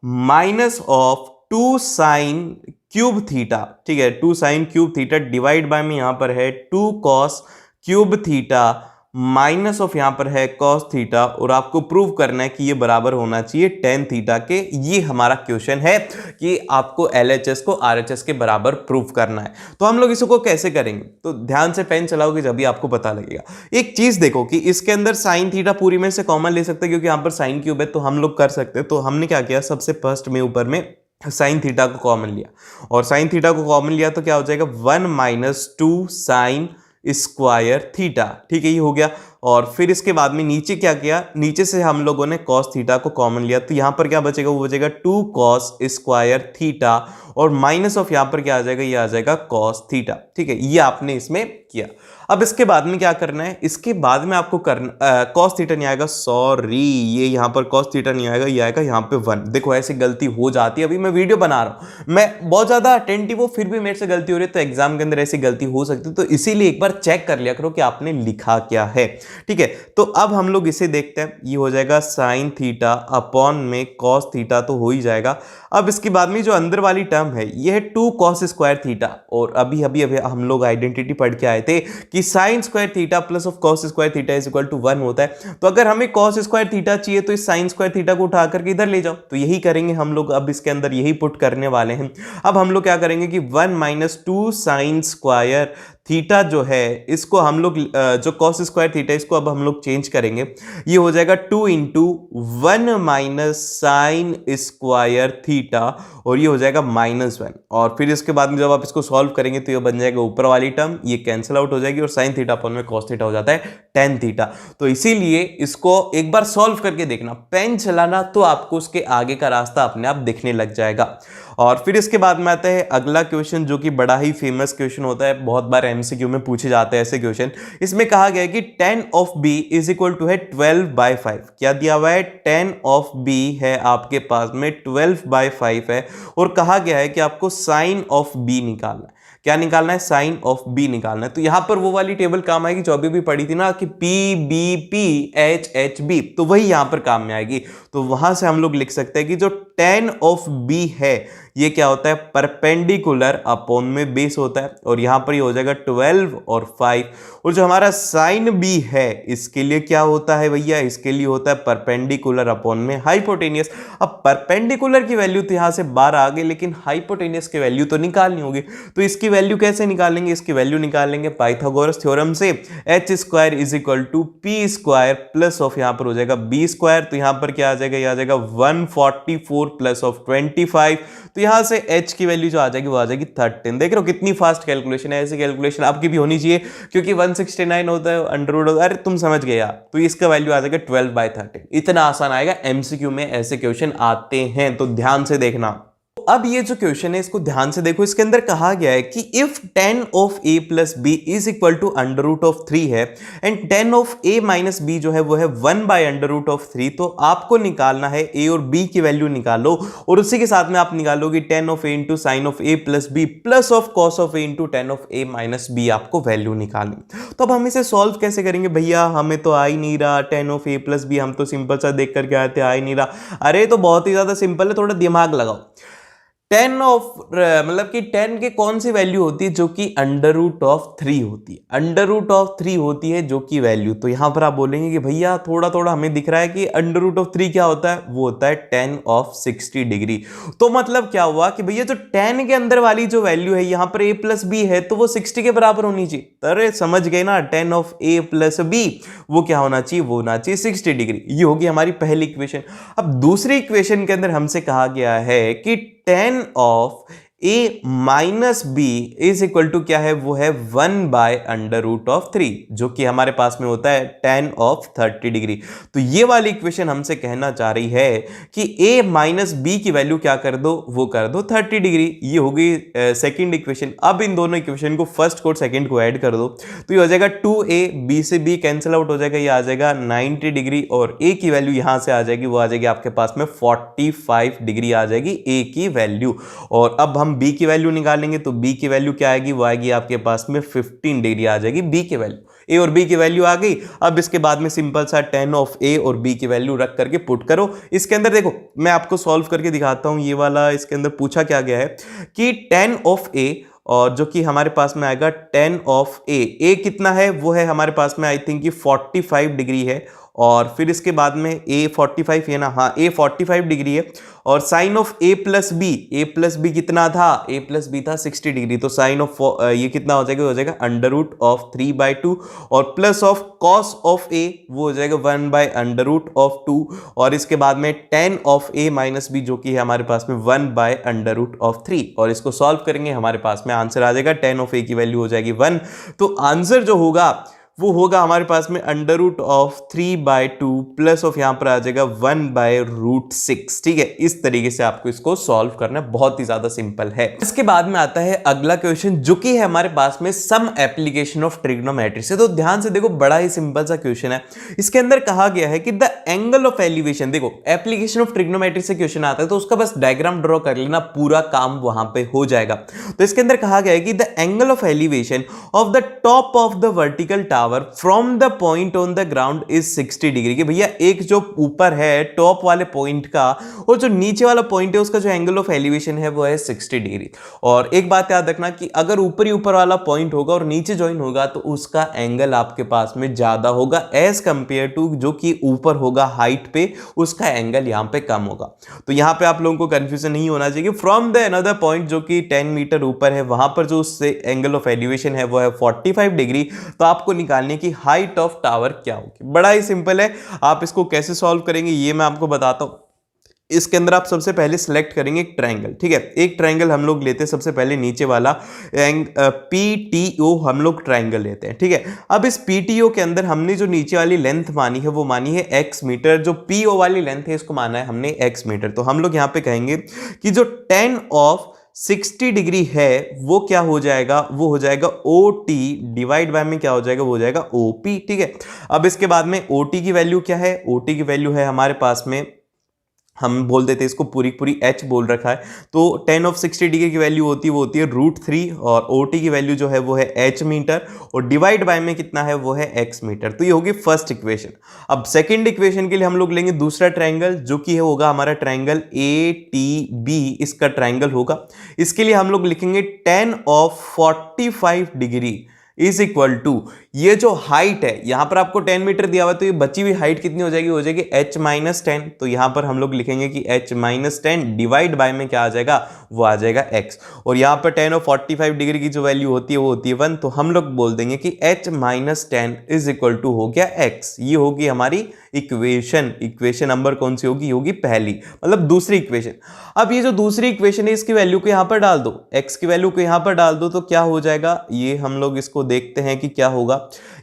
minus of 2 sine cube theta, ठीक है, 2 sine cube theta divide by में यहां पर है 2 cos cube theta minus of यहां पर है कॉस थीटा, और आपको प्रूव करना है कि ये बराबर होना चाहिए टेन थीटा के। ये हमारा क्वेश्चन है कि आपको एलएचएस को आरएचएस के बराबर प्रूव करना है। तो हम लोग इसको कैसे करेंगे, तो ध्यान से पेन चलाओगे जब भी आपको पता लगेगा। एक चीज देखो कि इसके अंदर साइन थीटा पूरी में से कॉमन ले सकते हैं क्योंकि यहां पर साइन क्यूब है, तो हम लोग कर सकते हैं। तो हमने क्या किया, सबसे फर्स्ट में ऊपर में साइन थीटा को कॉमन लिया, और साइन थीटा को कॉमन लिया तो क्या हो जाएगा 1 - 2 साइन स्क्वायर थीटा, ठीक है, ये हो गया। और फिर इसके बाद में नीचे क्या किया, नीचे से हम लोगों ने कॉस थीटा को कॉमन लिया, तो यहां पर क्या बचेगा, वो बचेगा 2 कॉस स्क्वायर थीटा, और माइनस ऑफ यहां पर क्या आ जाएगा, ये आ जाएगा कॉस थीटा, ठीक है। ये आपने इसमें किया। अब इसके बाद में क्या करना है, इसके बाद में आपको करना कॉस थीटा नहीं आएगा, सॉरी ये यहां पर कॉस थीटा नहीं आएगा, ये आएगा यहां पे 1। देखो ऐसी गलती हो जाती है, अभी मैं वीडियो बना रहा हूं, मैं बहुत ज्यादा अटेंटिव हूं, फिर भी मेरे से गलती हो रही है, तो एग्जाम के अंदर ऐसी गलती हो सकती है। तो इसीलिए एक बार चेक कर लिया करो कि आपने लिखा क्या है, ठीक है। तो अब हम लोग इसे देखते हैं, ये हो जाएगा साइन थीटा अपॉन में कॉस थीटा, तो हो ही जाएगा। अब इसके बाद में जो अंदर वाली टर्म है ये है 2 कॉस स्क्वायर थीटा, और अभी हम लोग आइडेंटिटी पढ़ के आए थे कि sine square theta plus of cos square theta is equal to 1 होता है। तो अगर हमें कॉस स्क्वायर थीटा चाहिए तो इस साइन स्क्वायर थीटा को उठा करके इधर ले जाओ, तो यही करेंगे हम लोग। अब इसके अंदर यही पुट करने वाले हैं। अब हम लोग क्या करेंगे कि 1 - 2 साइन स्क्वायर थीटा जो है इसको हम लोग जो कॉस स्क्वायर थीटा इसको अब हम लोग चेंज करेंगे, ये हो जाएगा 2 × 1 - साइन स्क्वायर थीटा, और ये हो जाएगा -1। और फिर इसके बाद में जब आप इसको सॉल्व करेंगे तो ये बन जाएगा ऊपर वाली टर्म, ये कैंसिल आउट हो जाएगी, और साइन थीटा अपॉन में कॉस थीटा हो जाता है टेन थीटा। तो इसीलिए इसको एक बार सॉल्व करके देखना, पेन चलाना, तो आपको उसके आगे का रास्ता अपने आप दिखने लग जाएगा। और फिर इसके बाद में आता है अगला क्वेश्चन, जो कि बड़ा ही फेमस क्वेश्चन होता है, बहुत बार एमसीक्यू में पूछे जाते हैं ऐसे क्वेश्चन। इसमें कहा गया है कि tan of b is equal to है 12/5। क्या दिया हुआ है, tan ऑफ b है आपके पास में 12/5 है, और कहा गया है कि आपको साइन ऑफ b निकालना है। क्या निकालना है, साइन ऑफ बी निकालना है। तो यहां पर वो वाली टेबल काम आएगी जो अभी भी पढ़ी थी ना कि P B P H H B, तो वही यहां पर काम में आएगी। तो वहां से हम लोग लिख सकते हैं कि जो tan ऑफ बी है ये क्या होता है, परपेंडिकुलर अपॉन में बेस होता है, और यहां पर ये हो जाएगा 12 और 5। और जो हमारा साइन बी है इसके लिए क्या होता है भैया, इसके लिए होता है परपेंडिकुलर अपॉन में हाइपोटेनियस। अब परपेंडिकुलर की वैल्यू तो यहां से 12 आ गई, लेकिन हाइपोटेनियस की वैल्यू तो निकालनी होगी। तो इसकी वैल्यू कैसे निकालेंगे, इसकी वैल्यू निकालेंगे पाइथागोरस थ्योरम से। H square is equal to P square plus of यहां पर हो जाएगा बी स्क्वायर, तो यहां पर क्या आ जाएगा, यह आ जाएगा 144 प्लस ऑफ 25। तो यहां से h की वैल्यू जो आ जाएगी वो आ जाएगी 13। देख रहे हो कितनी फास्ट कैलकुलेशन है, ऐसी कैलकुलेशन आपकी भी होनी चाहिए, क्योंकि 169 होता है अंडर रूट, अरे तुम समझ गए यार। तो इसका वैल्यू आ जाएगा 12/13। इतना आसान आएगा, एमसीक्यू में ऐसे क्वेश्चन आते हैं, तो ध्यान से देखना। अब ये जो क्वेश्चन है इसको ध्यान से देखो, इसके अंदर कहा गया है कि if tan of a plus B is equal to under root of 3 है, and tan of a minus B जो है वो है 1/√3, तो आपको निकालना है a और b की वैल्यू निकालो, और उसी के साथ में आप निकालोगे tan of a into sine of a plus B plus of cos of a into tan of a minus B, आपको वैल्यू निकालनी। तो अब हम इसे सॉल्व कैसे करेंगे भैया, हमें तो आ ही नहीं रहा, tan of a plus B हम तो सिंपल सा देख करके आए थे, आ ही नहीं रहा। अरे तो बहुत ही ज्यादा सिंपल है, थोड़ा दिमाग लगाओ। tan ऑफ मतलब कि tan के कौन सी वैल्यू होती है, जो कि अंडर रूट ऑफ 3 होती है, अंडर रूट ऑफ 3 होती है जो कि वैल्यू। तो यहां पर आप बोलेंगे कि भैया थोड़ा थोड़ा हमें दिख रहा है कि अंडर रूट ऑफ 3 क्या होता है, वो होता है tan ऑफ 60 डिग्री। तो मतलब क्या हुआ कि भैया जो tan के अंदर वाली जो वैल्यू है यहां पर a प्लस बी है, तो वो 60 के बराबर होनी चाहिए। अरे समझ गए ना, tan of a plus B वो क्या होना चाहिए, वो होना चाहिए 60 डिग्री। ये होगी हमारी पहली इक्वेशन। अब दूसरी इक्वेशन के अंदर हमसे कहा गया है कि tan of a minus B is equal to क्या है, वो है 1/√3, जो कि हमारे पास में होता है tan ऑफ 30 डिग्री। तो ये वाली इक्वेशन हमसे कहना चाह रही है कि a माइनस बी की वैल्यू क्या कर दो, वो कर दो 30 डिग्री। ये होगी सेकंड इक्वेशन। अब इन दोनों इक्वेशन को फर्स्ट को सेकंड को ऐड कर दो, तो ये हो जाएगा 2a, b से b कैंसिल आउट हो जाएगा, ये आ जाएगा 90 डिग्री, और a की वैल्यू यहां से आ जाएगी, वो आ जाएगी आपके पास में 45 डिग्री आ जाएगी a की वैल्यू। और अब हम b की वैल्यू निकालेंगे, तो b की वैल्यू क्या आएगी, वो आएगी आपके पास में 15 डिग्री आ जाएगी b की वैल्यू। a और b की वैल्यू आ गई। अब इसके बाद में सिंपल सा tan ऑफ a और b की वैल्यू रख करके पुट करो। इसके अंदर देखो मैं आपको सॉल्व करके दिखाता हूं, ये वाला इसके अंदर पूछा क्या गया है कि tan ऑफ a, और जो कि हमारे पास में आएगा tan ऑफ a कितना है, वो है हमारे पास में आई थिंक कि 45 डिग्री है, और फिर इसके बाद में a 45 है ना, हाँ a 45 डिग्री है, और sine of a plus B कितना था, a प्लस बी था 60 डिग्री। तो साइन ऑफ ये कितना हो जाएगा, हो जाएगा अंडर रूट ऑफ 3/2, और plus of cos of a वो हो जाएगा 1/√2, और इसके बाद में tan of a minus B जो कि है हमारे पास में 1/√3, और इसको सॉल्व करेंगे हमारे पास में आंसर आ जाएगा tan ऑफ a की वैल्यू हो जाएगी 1। तो आंसर जो होगा वो होगा हमारे पास में under root of 3/2 plus of यहां पर आ जाएगा 1/√6। ठीक है, इस तरीके से आपको इसको सॉल्व करना बहुत ही ज्यादा सिंपल है। इसके बाद में आता है अगला क्वेश्चन, जो कि है हमारे पास में सम एप्लीकेशन ऑफ ट्रिग्नोमेट्री से। तो ध्यान से देखो, बड़ा ही सिंपल सा क्वेश्चन है। इसके अंदर कहा गया है कि द एंगल ऑफ एलिवेशन, देखो एप्लीकेशन ऑफ ट्रिग्नोमेट्री से क्वेश्चन आता है तो उसका बस डायग्राम ड्रॉ कर लेना, पूरा काम वहां पे हो जाएगा। तो इसके अंदर कहा गया है कि the angle of elevation of the top of the vertical tower from the point on the ground is 60 degree. कि भैया एक जो ऊपर है टॉप वाले पॉइंट का और जो नीचे वाला पॉइंट है उसका जो एंगल ऑफ एलिवेशन है वो है 60 डिग्री। और एक बात याद रखना कि अगर ऊपर ही ऊपर वाला पॉइंट होगा और नीचे ज्वाइन होगा तो उसका एंगल आपके पास में ज्यादा होगा एज कंपेयर टू जो कि ऊपर होगा हाइट पे, उसका एंगल यहां पे कम होगा। तो यहां पे आप लोगों को कंफ्यूजन नहीं होना चाहिए। फ्रॉम द अनदर पॉइंट जो कि 10 मीटर ऊपर है वहां पर जो उससे एंगल ऑफ एलिवेशन है वो है 45 डिग्री। तो आपको निकालने की हाइट ऑफ टावर क्या होगी। बड़ा ही सिंपल है, आप इसको कैसे सॉल्व करेंगे ये मैं आपको बताता हूं। इसके अंदर आप सबसे पहले सिलेक्ट करेंगे एक ट्रायंगल। ठीक है, एक ट्रायंगल हम लोग लेते हैं सबसे पहले नीचे वाला PTO हम लोग ट्रायंगल लेते हैं। ठीक है, अब इस PTO के अंदर हमने जो नीचे वाली लेंथ मानी है वो मानी है x मीटर, जो PO वाली लेंथ है इसको माना है हमने x मीटर। तो हम लोग यहां पे कहेंगे कि जो tan ऑफ 60 डिग्री है वो क्या हो जाएगा, वो हो जाएगा OT डिवाइड बाय में क्या हो जाएगा, वो हो जाएगा OP। ठीक है, अब इसके बाद में OT की वैल्यू क्या है, OT की वैल्यू है हमारे पास में हम बोल देते हैं इसको पूरी पूरी h बोल रखा है। तो tan ऑफ 60 डिग्री की वैल्यू होती है वो होती है √3 और OT की वैल्यू जो है वो है h मीटर और डिवाइड बाय में कितना है वो है x मीटर। तो ये होगी फर्स्ट इक्वेशन। अब सेकंड इक्वेशन के लिए हम लोग लेंगे दूसरा ट्रायंगल जो कि होगा हमारा ट्रायंगल ATB, इसका ट्रायंगल होगा। इसके लिए हम लोग लिखेंगे tan of 45 degree is equal to, ये जो हाइट है यहां पर आपको 10 मीटर दिया हुआ है तो ये बची हुई हाइट कितनी हो जाएगी h माइनस 10। तो यहां पर हम लोग लिखेंगे कि h माइनस 10 डिवाइड बाय में क्या आ जाएगा वो आ जाएगा x। और यहां पर tan ऑफ 45 डिग्री की जो वैल्यू होती है वो होती है 1। तो हम लोग बोल देंगे कि h minus 10 is equal to हो गया x। ये होगी हमारी इक्वेशन नंबर कौन सी होगी, होगी पहली, मतलब दूसरी इक्वेशन। अब ये जो दूसरी इक्वेशन है इसकी वैल्यू को यहां पर डाल दो, x की वैल्यू को यहां पर डाल दो तो क्या हो जाएगा, ये हम लोग इसको देखते हैं कि क्या होगा।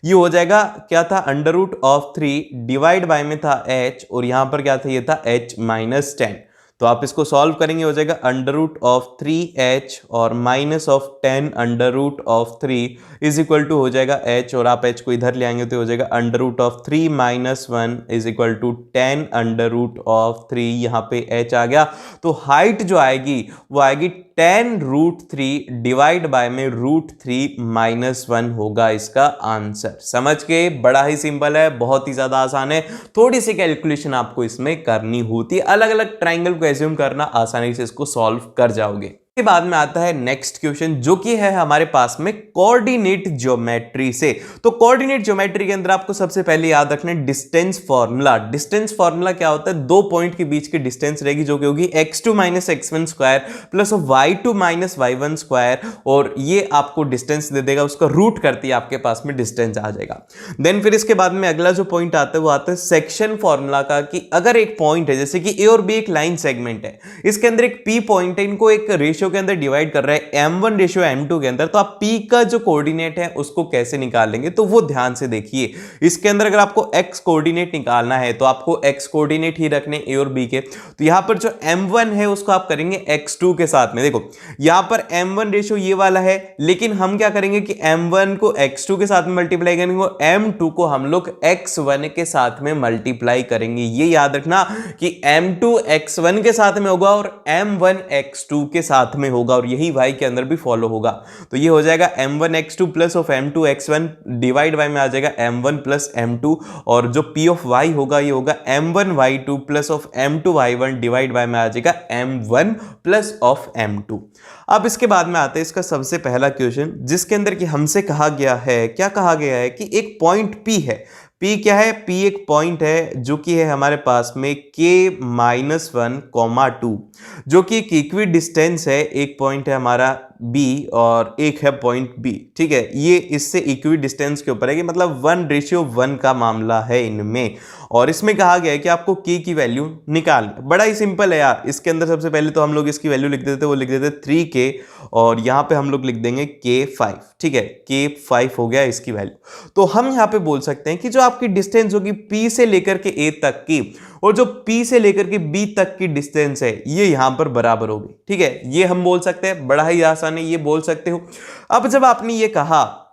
ये हो जाएगा, क्या था, √3 डिवाइड बाय में था h और यहां पर क्या था, ये था h माइनस 10। तो आप इसको सॉल्व करेंगे हो जाएगा √3h और minus of 10 √3 is equal to हो जाएगा h और आप h को इधर ले आएंगे तो हो जाएगा √3 माइनस 1 इज इक्वल टू 10 √3। यहाँ पे h आ गया तो हाइट जो आएगी वो आएगी 10√3 डिवाइड बाय में √3 माइनस 1 होगा इसका आंसर। समझ के, बड़ा ही सिंपल है, बहुत ही ज्यादा आसान है। थोड़ी सी कैलकुलेशन आपको इसमें करनी होती है, अलग अलग ट्राइंगल को एज्यूम करना, आसानी से इसको सॉल्व कर जाओगे। के बाद में आता है नेक्स्ट क्वेश्चन जो कि है हमारे पास में कोऑर्डिनेट ज्योमेट्री से। तो कोऑर्डिनेट ज्योमेट्री के अंदर आपको सबसे पहले याद रखना है डिस्टेंस फार्मूला। डिस्टेंस फार्मूला क्या होता है, दो पॉइंट के बीच की डिस्टेंस रहेगी जो कि होगी x2 minus x1 square plus y2 minus y1 square, और ये आपको डिस्टेंस दे देगा, उसका रूट करती है आपके पास में डिस्टेंस आ जाएगा। देन फिर इसके बाद में अगला जो पॉइंट आता है वो आता है सेक्शन फॉर्मूला का, कि अगर एक पॉइंट है जैसे कि a और b एक लाइन सेगमेंट है, इसके अंदर एक p पॉइंट है, इनको एक रेशियो के अंदर डिवाइड कर रहा है m1 रेशियो m2 के अंदर, तो आप p का जो कोऑर्डिनेट है उसको कैसे निकालेंगे तो वो ध्यान से देखिए। इसके अंदर अगर आपको x कोऑर्डिनेट निकालना है तो आपको x कोऑर्डिनेट ही रखने a और b के। तो यहां पर जो m1 है उसको आप करेंगे x2 के साथ में। देखो यहां पर m1 रेशियो ये वाला है, लेकिन हम क्या करेंगे कि m1 को x2 के साथ में मल्टीप्लाई करेंगे और m2 को हम लोग x1 के साथ में मल्टीप्लाई करेंगे। ये याद रखना कि m2 x1 के साथ में होगा और m1 x2 के साथ में होगा, और यही y के अंदर भी फॉलो होगा। तो ये हो जाएगा m1 x2 plus of m2 x1 divide by में आ जाएगा m1 प्लस m2, और जो p ऑफ y होगा ये होगा m1 y2 plus of m2 y1 divide by में आ जाएगा m1 प्लस ऑफ m2। अब इसके बाद में आते हैं इसका सबसे पहला क्वेश्चन, जिसके अंदर कि हमसे कहा गया है, क्या कहा गया है कि एक पॉइंट p है। P क्या है, P एक पॉइंट है जो कि है हमारे पास में k-1, 2, जो कि एक इक्वी डिस्टेंस है। एक पॉइंट है हमारा B और एक है पॉइंट B, ठीक है। ये इससे इक्वी डिस्टेंस के ऊपर है कि मतलब 1:1 का मामला है इनमें, और इसमें कहा गया है कि आपको k की वैल्यू निकाल। बड़ा ही सिंपल है यार। इसके अंदर सबसे पहले तो हम लोग इसकी वैल्यू लिख देते, वो लिख देते 3k और यहाँ पे हम लोग लिख देंगे k5, ठीक है। k5 हो गया इसकी वैल्यू। तो हम यहाँ पे बोल सकते हैं कि जो आपकी डिस्टेंस होगी P से लेकर के A तक की और जो P से लेकर के B तक की डिस्टेंस है ये यहां पर बराबर होगी, ठीक है। ये हम बोल सकते हैं, बड़ा ही आसान है, ये बोल सकते हो। अब जब आपने ये कहा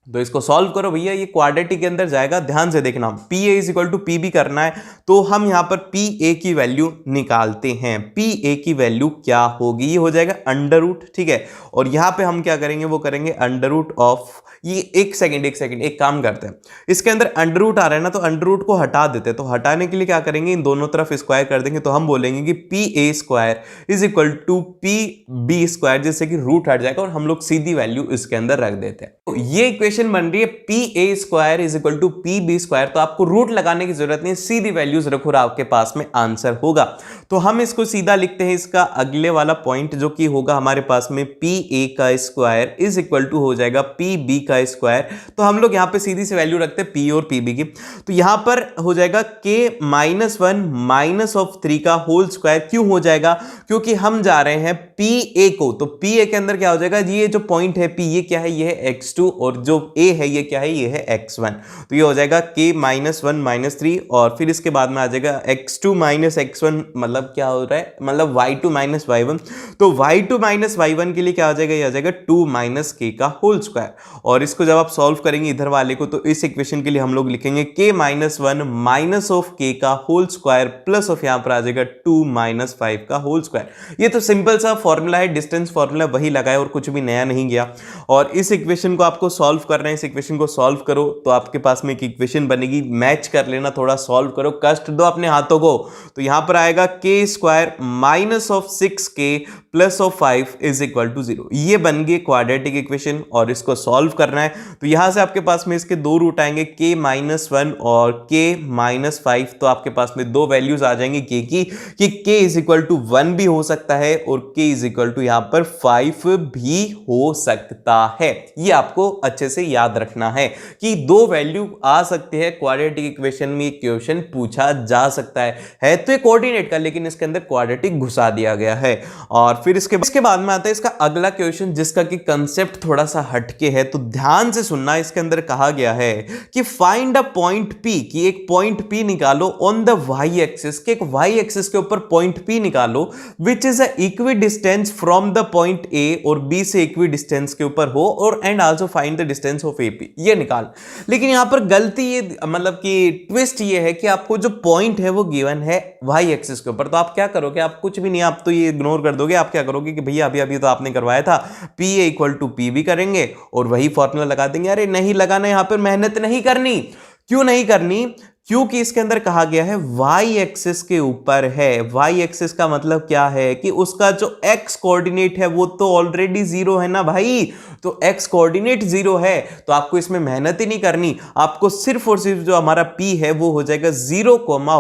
तो इसको सॉल्व करो भैया, ये क्वाड्रेटिक के अंदर जाएगा। ध्यान से देखना, P A is equal to P B करना है, तो हम यहां पर पी ए की वैल्यू निकालते हैं। पी ए की वैल्यू क्या होगी, ये हो जाएगा अंडर रूट, ठीक है। और यहां पे हम क्या करेंगे, वो करेंगे अंडर रूट ऑफ, ये एक सेकंड एक काम करते हैं, इसके अंदर अंडर रूट आ रहा है ना, तो अंडर रूट को हटा देते हैं। तो हटाने के लिए क्या करेंगे, इन दोनों तरफ स्क्वायर कर देंगे, तो हम बोलेंगे कि P A square is equal to P B square, जिससे कि रूट हट जाएगा और हम लोग सीधी वैल्यू इसके अंदर रख देते हैं। तो ये इक्वेशन बन रही है P A square is equal to P B square. तो आपको रूट लगाने की जरूरत नहीं, सीधी वैल्यूज रखो और आपके पास में आंसर होगा। तो हम इसको सीधा लिखते हैं, इसका अगले वाला पॉइंट जो कि होगा हमारे पास में पी ए का स्क्वायर इज इक्वल टू हो जाएगा पी बी का स्क्वायर। तो हम लोग यहां पे सीधी सी वैल्यू रखते हैं पी और पी बी की, तो यहां पर हो जाएगा के -1 माइनस ऑफ 3 का होल स्क्वायर। क्यों हो जाएगा, क्योंकि हम जा रहे हैं पी ए को, तो पी ए के अंदर क्या हो जाएगा, ये जो पॉइंट है पी, ये क्या है, ये है x2 और जो a है ये क्या है, ये है x1। तो ये हो जाएगा k -1 -3 और फिर इसके बाद में आ जाएगा x2 - x1 मतलब मतलब क्या हो रहा है, मतलब y2 माइनस y1, तो y2 माइनस y1 के लिए क्या हो जाएगा, ये आ जाएगा 2 माइनस k का होल स्क्वायर। और इसको जब आप सॉल्व करेंगे इधर वाले को, तो इस इक्वेशन के लिए हम लोग लिखेंगे k minus 1 minus of k का होल स्क्वायर प्लस ऑफ यहां पर आ जाएगा 2 माइनस 5 का होल स्क्वायर। ये तो सिंपल सा फॉर्मूला है, डिस्टेंस फॉर्मूला वही लगाए और कुछ भी नया नहीं गया। और इस इक्वेशन को आपको सॉल्व करना है, इस इक्वेशन को सॉल्व करो तो आपके पास में एक इक्वेशन बनेगी, मैच कर लेना, थोड़ा सॉल्व करो, कष्ट दो अपने हाथों को। तो यहां पर आएगा k square minus of 6k plus of 5 is equal to 0। ये बन गई क्वाड्रेटिक इक्वेशन और इसको सॉल्व करना है। तो यहां से आपके पास में इसके दो रूट आएंगे, k माइनस 1 और k माइनस 5। तो आपके पास में दो वैल्यूज आ जाएंगी k की, कि k इज इक्वल टू 1 भी हो सकता है और k इज इक्वल टू यहां पर 5 भी हो सकता है। ये आपको अच्छे से याद रखना है कि दो वैल्यू आ सकते हैं क्वाड्रेटिक इक्वेशन में, क्वेश्चन पूछा जा सकता है तो ये कोऑर्डिनेट का, लेकिन इसके अंदर क्वाड्रेटिक घुसा दिया गया है। और फिर इसके बाद में आता है इसका अगला क्वेश्चन, जिसका कि कंसेप्ट थोड़ा सा हटके है, तो ध्यान से सुनना। इसके अंदर कहा गया है कि फाइंड अ पॉइंट P, कि एक पॉइंट P निकालो ऑन द y एक्सिस, के एक y एक्सिस के ऊपर पॉइंट P निकालो which is a equi distance from the point A, और B से इक्वी डिस्टेंस के ऊपर हो, और and also find the distance of AP, ये निकाल। लेकिन यहां पर गलती ये, मतलब कि ट्विस्ट ये है कि आपको जो पॉइंट है वो गिवन है y एक्सिस के ऊपर। तो आप क्या करोगे, आप कुछ भी नहीं, आप तो ये इग्नोर कर दोगे। आप क्या करोगे कि भैया अभी तो आपने करवाया था P इक्वल टू P भी करेंगे और वही फॉर्मूला लगा देंगे। अरे नहीं लगाना, यहां पर मेहनत नहीं करनी। क्यों नहीं करनी? क्योंकि इसके अंदर कहा गया है y एक्सिस के ऊपर है। y एक्सिस का मतलब क्या है कि उसका जो x कोऑर्डिनेट है वो तो ऑलरेडी 0 है ना भाई, तो x कोऑर्डिनेट 0 है, तो आपको इसमें मेहनत ही नहीं करनी। आपको सिर्फ और सिर्फ जो हमारा p है वो हो जाएगा 0,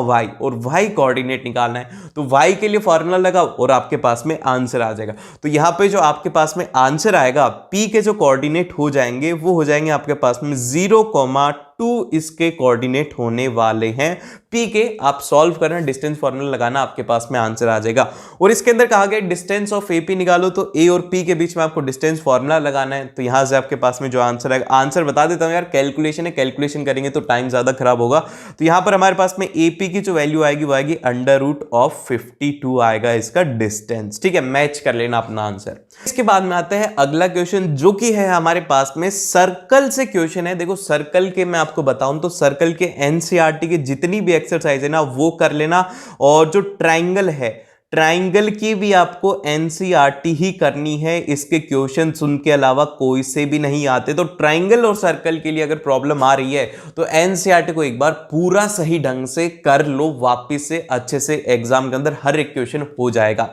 y, और y कोऑर्डिनेट निकालना है। तो y के लिए फॉर्मूला लगाओ और आपके पास में आंसर आ जाएगा। तो यहां पे जो आपके पास में आंसर आएगा, p के जो कोऑर्डिनेट हो जाएंगे वो हो जाएंगे आपके पास में 0,2 इसके कोऑर्डिनेट होने वाले हैं। p के आप सॉल्व करना, डिस्टेंस फॉर्मूला लगाना, आपके पास में आंसर आ जाएगा। और इसके अंदर कहा गया डिस्टेंस ऑफ AP निकालो, तो a और p के बीच में आपको डिस्टेंस फॉर्मूला लगाना है। तो यहां से आपके पास में जो आंसर आएगा, आंसर बता देता हूं यार, कैलकुलेशन है, कैलकुलेशन करेंगे तो टाइम ज्यादा खराब होगा। तो यहां पर हमारे पास में AP की जो वैल्यू आएगी वो आएगी √52 आएगा इसका डिस्टेंस। ठीक है, मैच कर लेना अपना आंसर। इसके बाद में आता है अगला क्वेश्चन, जो कि है हमारे पास में सर्कल से क्वेश्चन है। देखो सर्कल के मैं आपको बताऊं तो सर्कल के NCERT के जितनी भी एक्सरसाइज है ना वो कर लेना, और जो ट्राइंगल है, ट्राइंगल की भी आपको NCERT ही करनी है। इसके क्वेश्चन सुन के अलावा कोई से भी नहीं आते। तो ट्राइंगल और सर्कल के लिए अगर प्रॉब्लम आ रही है तो NCERT को एक बार पूरा सही ढंग से कर लो, वापस से अच्छे से एग्जाम के अंदर हर एक क्वेश्चन हो जाएगा।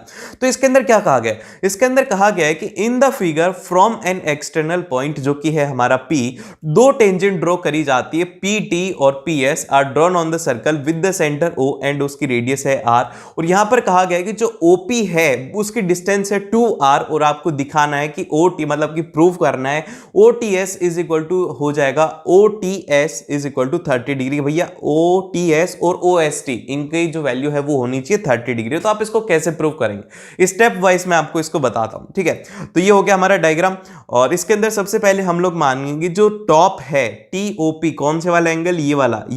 तो इसके अंदर क्या कहा गया है, इसके अंदर कहा गया है कि in the figure from an external point, जो कि है हमारा P, दो टेंजेंट ड्रॉ करी जाती है, PT और PS are drawn on the circle with the centre O and उसकी रेडियस है R। और यहां पर कहा गया है जो OP है उसकी डिस्टेंस है 2R, और आपको दिखाना है कि OT, मतलब कि प्रूव करना है OTS इज इक्वल टू हो जाएगा, OTS is equal to 30 degree. भैया OTS और OST इनकी जो वैल्यू है वो होनी चाहिए 30 डिग्री। तो आप इसको कैसे प्रूव करेंगे, स्टेप वाइज मैं आपको इसको बताता हूं। ठीक है, तो ये हो गया हमारा डायग्राम। और इसके अंदर सबसे पहले हम लोग मानेंगे जो टॉप है TOP, कौन से वाला एंगल, ये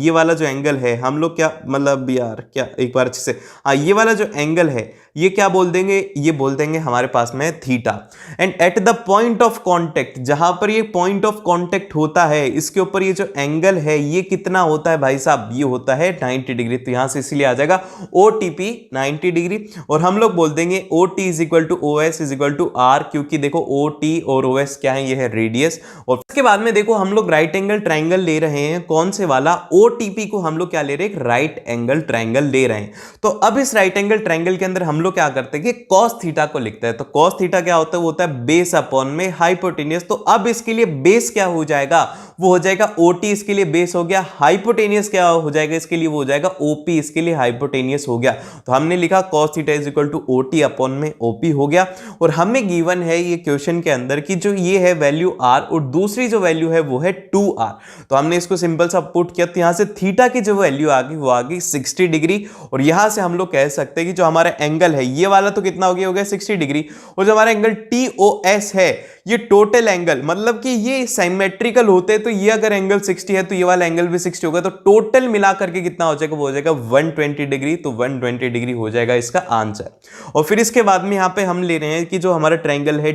वाला जो एंगल है, हम लोग क्या मतलब यार, क्या एक बार अच्छे से, ये वाला जो एंगल है ये क्या बोल देंगे, ये बोल देंगे हमारे पास में theta. And at the point of contact, जहां पर ये पॉइंट ऑफ कांटेक्ट होता है इसके ऊपर ये जो एंगल है ये कितना होता है भाई साहब, ये होता है 90 डिग्री। तो यहां से इसीलिए आ जाएगा OTP 90 डिग्री। और हम लोग बोल देंगे OT is equal to OS is equal to R, क्योंकि देखो OT और OS क्या है, ये है रेडियस। और इसके बाद में देखो हम लोग राइट एंगल ट्राइंगल ले रहे हैं, कौन से वाला, OTP को हम लोग क्या ले रहे हैं, राइट एंगल ट्राइंगल ले रहे हैं। तो अब इस राइट एंगल ट्राइंगल के अंदर हम लोग क्या करते हैं कि cos थीटा को लिखते हैं। तो cos थीटा क्या होता है, वो होता है बेस अपॉन में हाइपोटेनियस। तो अब इसके लिए बेस क्या हो जाएगा, वो हो जाएगा OT, इसके लिए बेस हो गया। हाइपोटेनियस क्या हो जाएगा इसके लिए, वो हो जाएगा OP, इसके लिए हाइपोटेनियस हो गया। तो हमने लिखा cos थीटा is equal to OT upon में OP हो गया। और हमें गिवन है ये क्वेश्चन के अंदर कि जो ये है वैल्यू R और दूसरी जो वैल्यू है वो है 2R। तो हमने इसको सिंपल सा पुट किया, तो यहां से थीटा की जो वैल्यू आ गई वो आ गई 60 डिग्री। और यहां से हम लोग कह सकते हैं कि जो हमारा एंगल है ये वाला तो कितना हो गया 60 डिग्री, और जो हमारा एंगल TOS है ये टोटल एंगल, मतलब कि ये सिमेट्रिकल होते तो ये अगर एंगल 60 है तो ये वाला एंगल भी 60 होगा, तो टोटल मिला करके कितना हो जाएगा, वो हो जाएगा 120 डिग्री। तो 120 डिग्री हो जाएगा इसका आंसर। और फिर इसके बाद में यहां पे हम ले रहे हैं कि जो हमारा ट्रायंगल है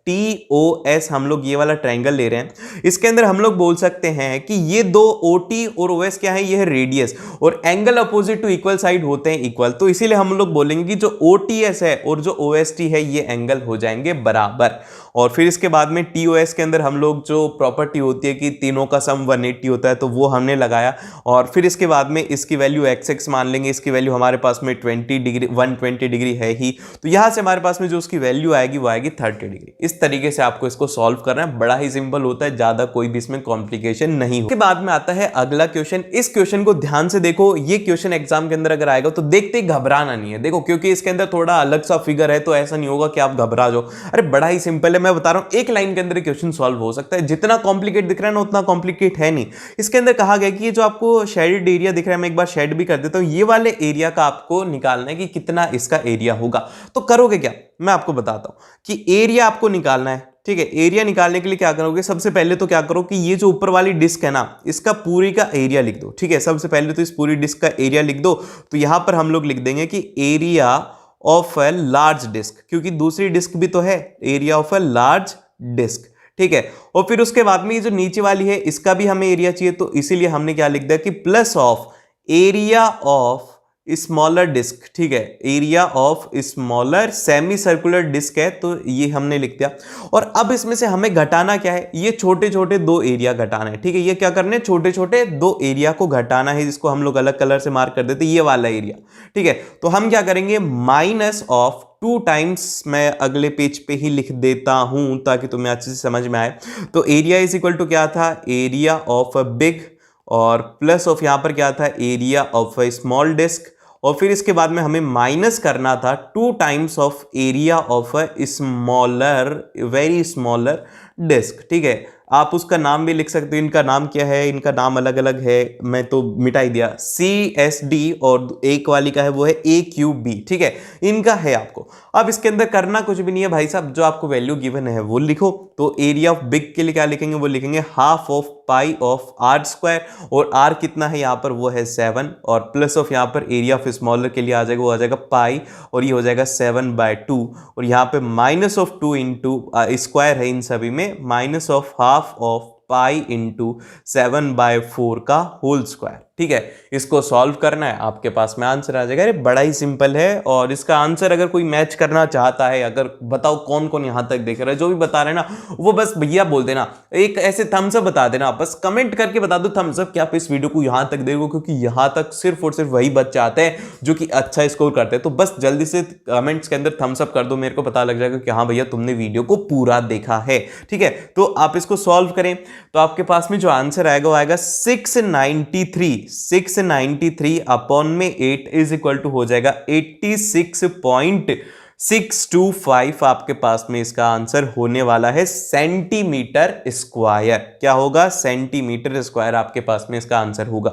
TOS हम लोग ये वाला ट्रायंगल ले रहे हैं। इसके अंदर हम लोग बोल सकते हैं कि ये दो OT और OS क्या है, ये है रेडियस, और angle opposite to equal side होते हैं इक्वल, तो इसीलिए हम लोग बोलेंगे कि जो OTS है और जो OST है ये एंगल हो जाएंगे बराबर। और फिर इसके बाद में TOS के अंदर हम लोग जो प्रॉपर्टी होती है कि तीनों का सम 180 होता है, तो वो हमने लगाया। और फिर इसके बाद में इसकी वैल्यू XX मान लेंगे, इसकी वैल्यू हमारे पास में 120 डिग्री है ही, तो यहां से हमारे पास में जो उसकी वैल्यू आएगी वो आएगी 30 डिग्री। इस तरीके से आपको इसको सॉल्व करना है, बड़ा ही सिंपल होता है, ज्यादा कोई भी इसमें कॉम्प्लिकेशन नहीं हो। इसके बाद में आता है अगला क्वेश्चन। इस क्वेश्चन को ध्यान से देखो, ये क्वेश्चन एग्जाम के अंदर अगर आएगा तो देखते ही घबराना नहीं है, देखो क्योंकि इसके अंदर थोड़ा अलग सा फिगर है, तो ऐसा नहीं होगा कि आप घबरा जाओ। अरे बड़ा ही सिंपल है, मैं बता रहा हूं, एक लाइन के अंदर क्वेश्चन सॉल्व हो सकता है। जितना कॉम्प्लिकेट दिख रहा है ना उतना कॉम्प्लिकेट है नहीं। इसके अंदर कहा गया कि ये जो आपको शेडेड एरिया दिख रहा है, मैं एक बार शेड भी कर देता हूं, ये वाले एरिया का आपको निकालना है कि कितना इसका एरिया होगा। तो करोगे क्या, मैं आपको बताता हूं कि एरिया आपको निकालना है, ठीक है। एरिया निकालने के लिए क्या करोगे, सबसे पहले तो क्या करो कि ये जो ऊपर वाली डिस्क है ना, इसका पूरी का एरिया लिख दो, ठीक है। सबसे पहले तो इस पूरी डिस्क का एरिया लिख दो। तो यहां पर हम लोग लिख देंगे कि area of a large disc, क्योंकि दूसरी डिस्क भी तो है, area of a large disc, ठीक है। और फिर उसके बाद में ये जो नीचे वाली है इसका भी हमें एरिया चाहिए, तो इसीलिए हमने क्या लिख दिया कि plus of area of smaller disc, ठीक है। Area of smaller semi circular disc है, तो ये हमने लिख दिया। और अब इसमें से हमें घटाना क्या है, ये छोटे छोटे दो एरिया घटाना है, ठीक है। ये क्या करने, छोटे छोटे दो एरिया को घटाना है, जिसको हम लोग अलग कलर से मार्क कर देते, ये वाला एरिया, ठीक है। तो हम क्या करेंगे, माइनस ऑफ 2 टाइम्स, मैं अगले पेज पे ही लिख देता हूं ताकि तुम्हें अच्छे से समझ में आए। तो एरिया इज इक्वल टू क्या था, एरिया ऑफ अ बिग, और प्लस ऑफ यहां पर क्या था, area of a small disc, और फिर इसके बाद में हमें माइनस करना था 2 times of area of a smaller, very smaller disc, ठीक है। आप उसका नाम भी लिख सकते हो, इनका नाम क्या है, इनका नाम अलग अलग है, मैं तो मिटा ही दिया, CSD, और एक वाली का है वो है AQB, ठीक है। इनका है आपको। अब इसके अंदर करना कुछ भी नहीं है भाई साहब, जो आपको वैल्यू गिवन है वो लिखो। तो एरिया ऑफ बिग के लिए क्या लिखेंगे, वो लिखेंगे half of pi of r square, और आर कितना है यहाँ पर, वो है 7, और प्लस ऑफ यहाँ पर एरिया ऑफ स्मॉलर के लिए आ जाएगा, वो आ जाएगा पाई, और ये हो जाएगा 7/2, और यहाँ पे माइनस ऑफ 2 इंटू स्क्वायर है इन सभी में, minus of half of pi into 7/4 का होल स्क्वायर, ठीक है। इसको सॉल्व करना है, आपके पास में आंसर आ जाएगा। अरे बड़ा ही सिंपल है, और इसका आंसर अगर कोई मैच करना चाहता है, अगर बताओ कौन कौन यहां तक देख रहा है, जो भी बता रहे हैं ना वो बस भैया बोल देना, एक ऐसे थम्स अप बता देना, बस कमेंट करके बता दो थम्स अप कि आप इस वीडियो को यहां तक देखो, क्योंकि यहां तक सिर्फ और सिर्फ वही बच्चे आते हैं जो कि अच्छा स्कोर करते हैं। तो बस जल्दी से कमेंट्स के अंदर थम्स अप कर दो, मेरे को पता लग जाएगा कि हाँ भैया तुमने वीडियो को पूरा देखा है, ठीक है। तो आप इसको सॉल्व करें, तो आपके पास में जो आंसर आएगा वो आएगा 693 अपॉन में 8 इज इक्वल टू हो जाएगा 86.625 आपके पास में इसका आंसर होने वाला है सेंटीमीटर स्क्वायर। क्या होगा, सेंटीमीटर स्क्वायर आपके पास में इसका आंसर होगा।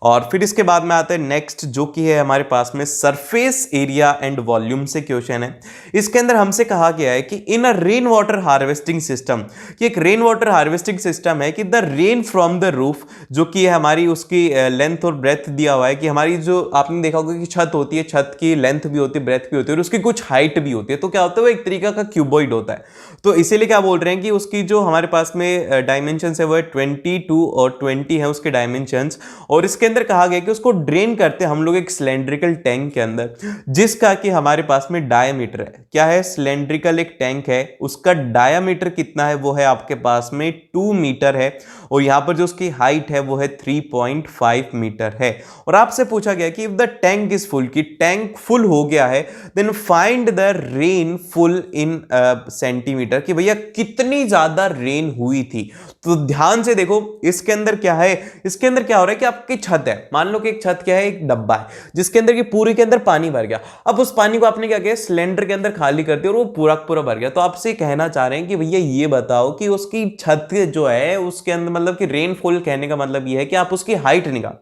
और फिर इसके बाद में आता है नेक्स्ट, जो कि है हमारे पास में सरफेस एरिया एंड वॉल्यूम से क्वेश्चन है। इसके अंदर हमसे कहा गया है कि इन अ रेन वाटर हार्वेस्टिंग सिस्टम, कि एक रेन वाटर हार्वेस्टिंग सिस्टम है कि the rain from the roof, जो कि है हमारी उसकी लेंथ और ब्रेथ दिया हुआ है, कि हमारी जो आपने देखा होगा कि छत होती है, छत की लेंथ भी होती है, ब्रेथ भी होती है, और उसकी कुछ हाइट भी होती है। तो क्या होता है, वो एक तरीका का क्यूबॉइड होता है। तो इसीलिए क्या बोल रहे हैं कि उसकी जो हमारे पास में डायमेंशन है वो 22 और 20 है उसके डायमेंशंस। और इसके अंदर कहा गया कि उसको ड्रेन करते हम लोग एक सिलेंड्रिकल टैंक के अंदर, जिसका कि हमारे पास में डायमीटर है, क्या है, सिलेंड्रिकल एक टैंक है, उसका डायमीटर कितना है, वो है आपके पास में 2 मीटर है, और यहां पर जो उसकी हाइट है वो है 3.5 मीटर है। और आपसे पूछा गया कि if the tank is full, कि टैंक फुल हो गया है, then find the rainfall in centimetre, कि भैया कितनी ज्यादा रेन हुई थी। तो ध्यान से देखो, इसके अंदर क्या है, इसके अंदर क्या हो रहा है कि आपकी छत है, मान लो कि एक छत क्या है, एक डब्बा है, जिसके अंदर की पूरी के अंदर पानी भर गया। अब उस पानी को आपने क्या किया, सिलेंडर के अंदर खाली कर दिया, और वो पूरा पूरा भर गया। तो आपसे कहना चाह रहे हैं कि भैया ये बताओ कि उसकी छत जो है उसके अंदर, मतलब कि रेनफॉल कहने का मतलब ये है कि आप उसकी हाइट निकाल।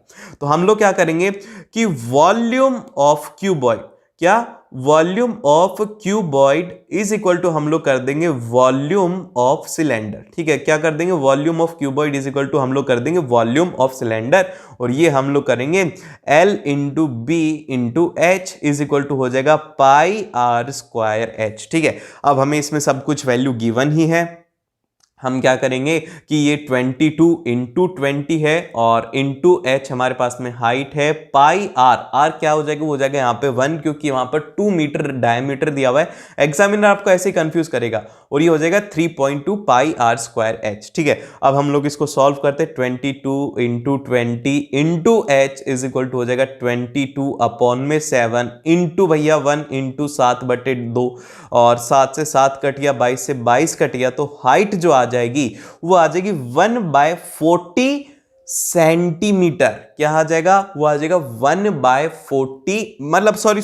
तो हम लोग क्या करेंगे कि वॉल्यूम ऑफ क्यूबॉइड, क्या, volume of cuboid is equal to हम लोग कर देंगे वॉल्यूम ऑफ सिलेंडर। ठीक है, क्या कर देंगे, volume of cuboid is equal to हम लोग कर देंगे वॉल्यूम ऑफ सिलेंडर, और ये हम लोग करेंगे L into b into h is equal to हो जाएगा पाई आर स्क्वायर एच। ठीक है, अब हमें इसमें सब कुछ वैल्यू गिवन ही है, हम क्या करेंगे कि ये 22 इंटू 20 है और इंटू एच हमारे पास में हाइट है, पाई आर, आर क्या हो जाएगा, वो हो जाएगा यहाँ पे 1, क्योंकि वहां पर 2 मीटर डायमीटर दिया हुआ है, एग्जामिनर आपको ऐसे ही कंफ्यूज करेगा, और ये हो जाएगा 3.2 पाई आर स्क्वायर एच। ठीक है, अब हम लोग इसको सॉल्व करते हैं, 22 into 20 into h is equal to हो जाएगा 22 अपॉन में 7 इंटू भैया 1 इंटू 7/2, और 7 से 7 कट गया, 22 से 22 कट गया, तो हाइट जो आ जाएगी वो आ जाएगी 1/40 सेंटीमीटर। क्या आ जाएगा, वो आ जाएगा 1/40, मतलब सॉरी,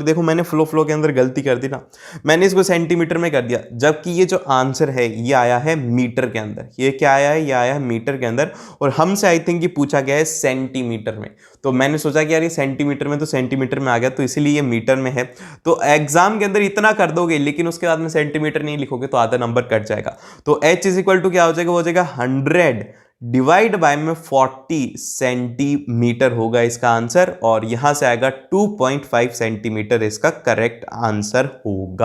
देखो मैंने फ्लो के अंदर गलती कर दी ना, मैंने इसको सेंटीमीटर में कर दिया, जबकि ये जो आंसर है ये आया है मीटर के अंदर। ये क्या आया है, ये आया है मीटर के अंदर, और हमसे आई थिंक ये पूछा गया है सेंटीमीटर में, तो मैंने सोचा कि यार ये सेंटीमीटर में, तो सेंटीमीटर में आ गया, तो इसीलिए ये मीटर में है। तो एग्जाम के अंदर इतना कर दोगे, लेकिन उसके बाद में सेंटीमीटर नहीं लिखोगे तो आधा नंबर कट जाएगा। तो h इज इक्वल टू क्या हो जाएगा, वो हो जाएगा 100 डिवाइड बाय में 40 सेंटीमीटर होगा इसका आंसर, और यहां से आएगा 2.5 सेंटीमीटर इसका करेक्ट आंसर होगा।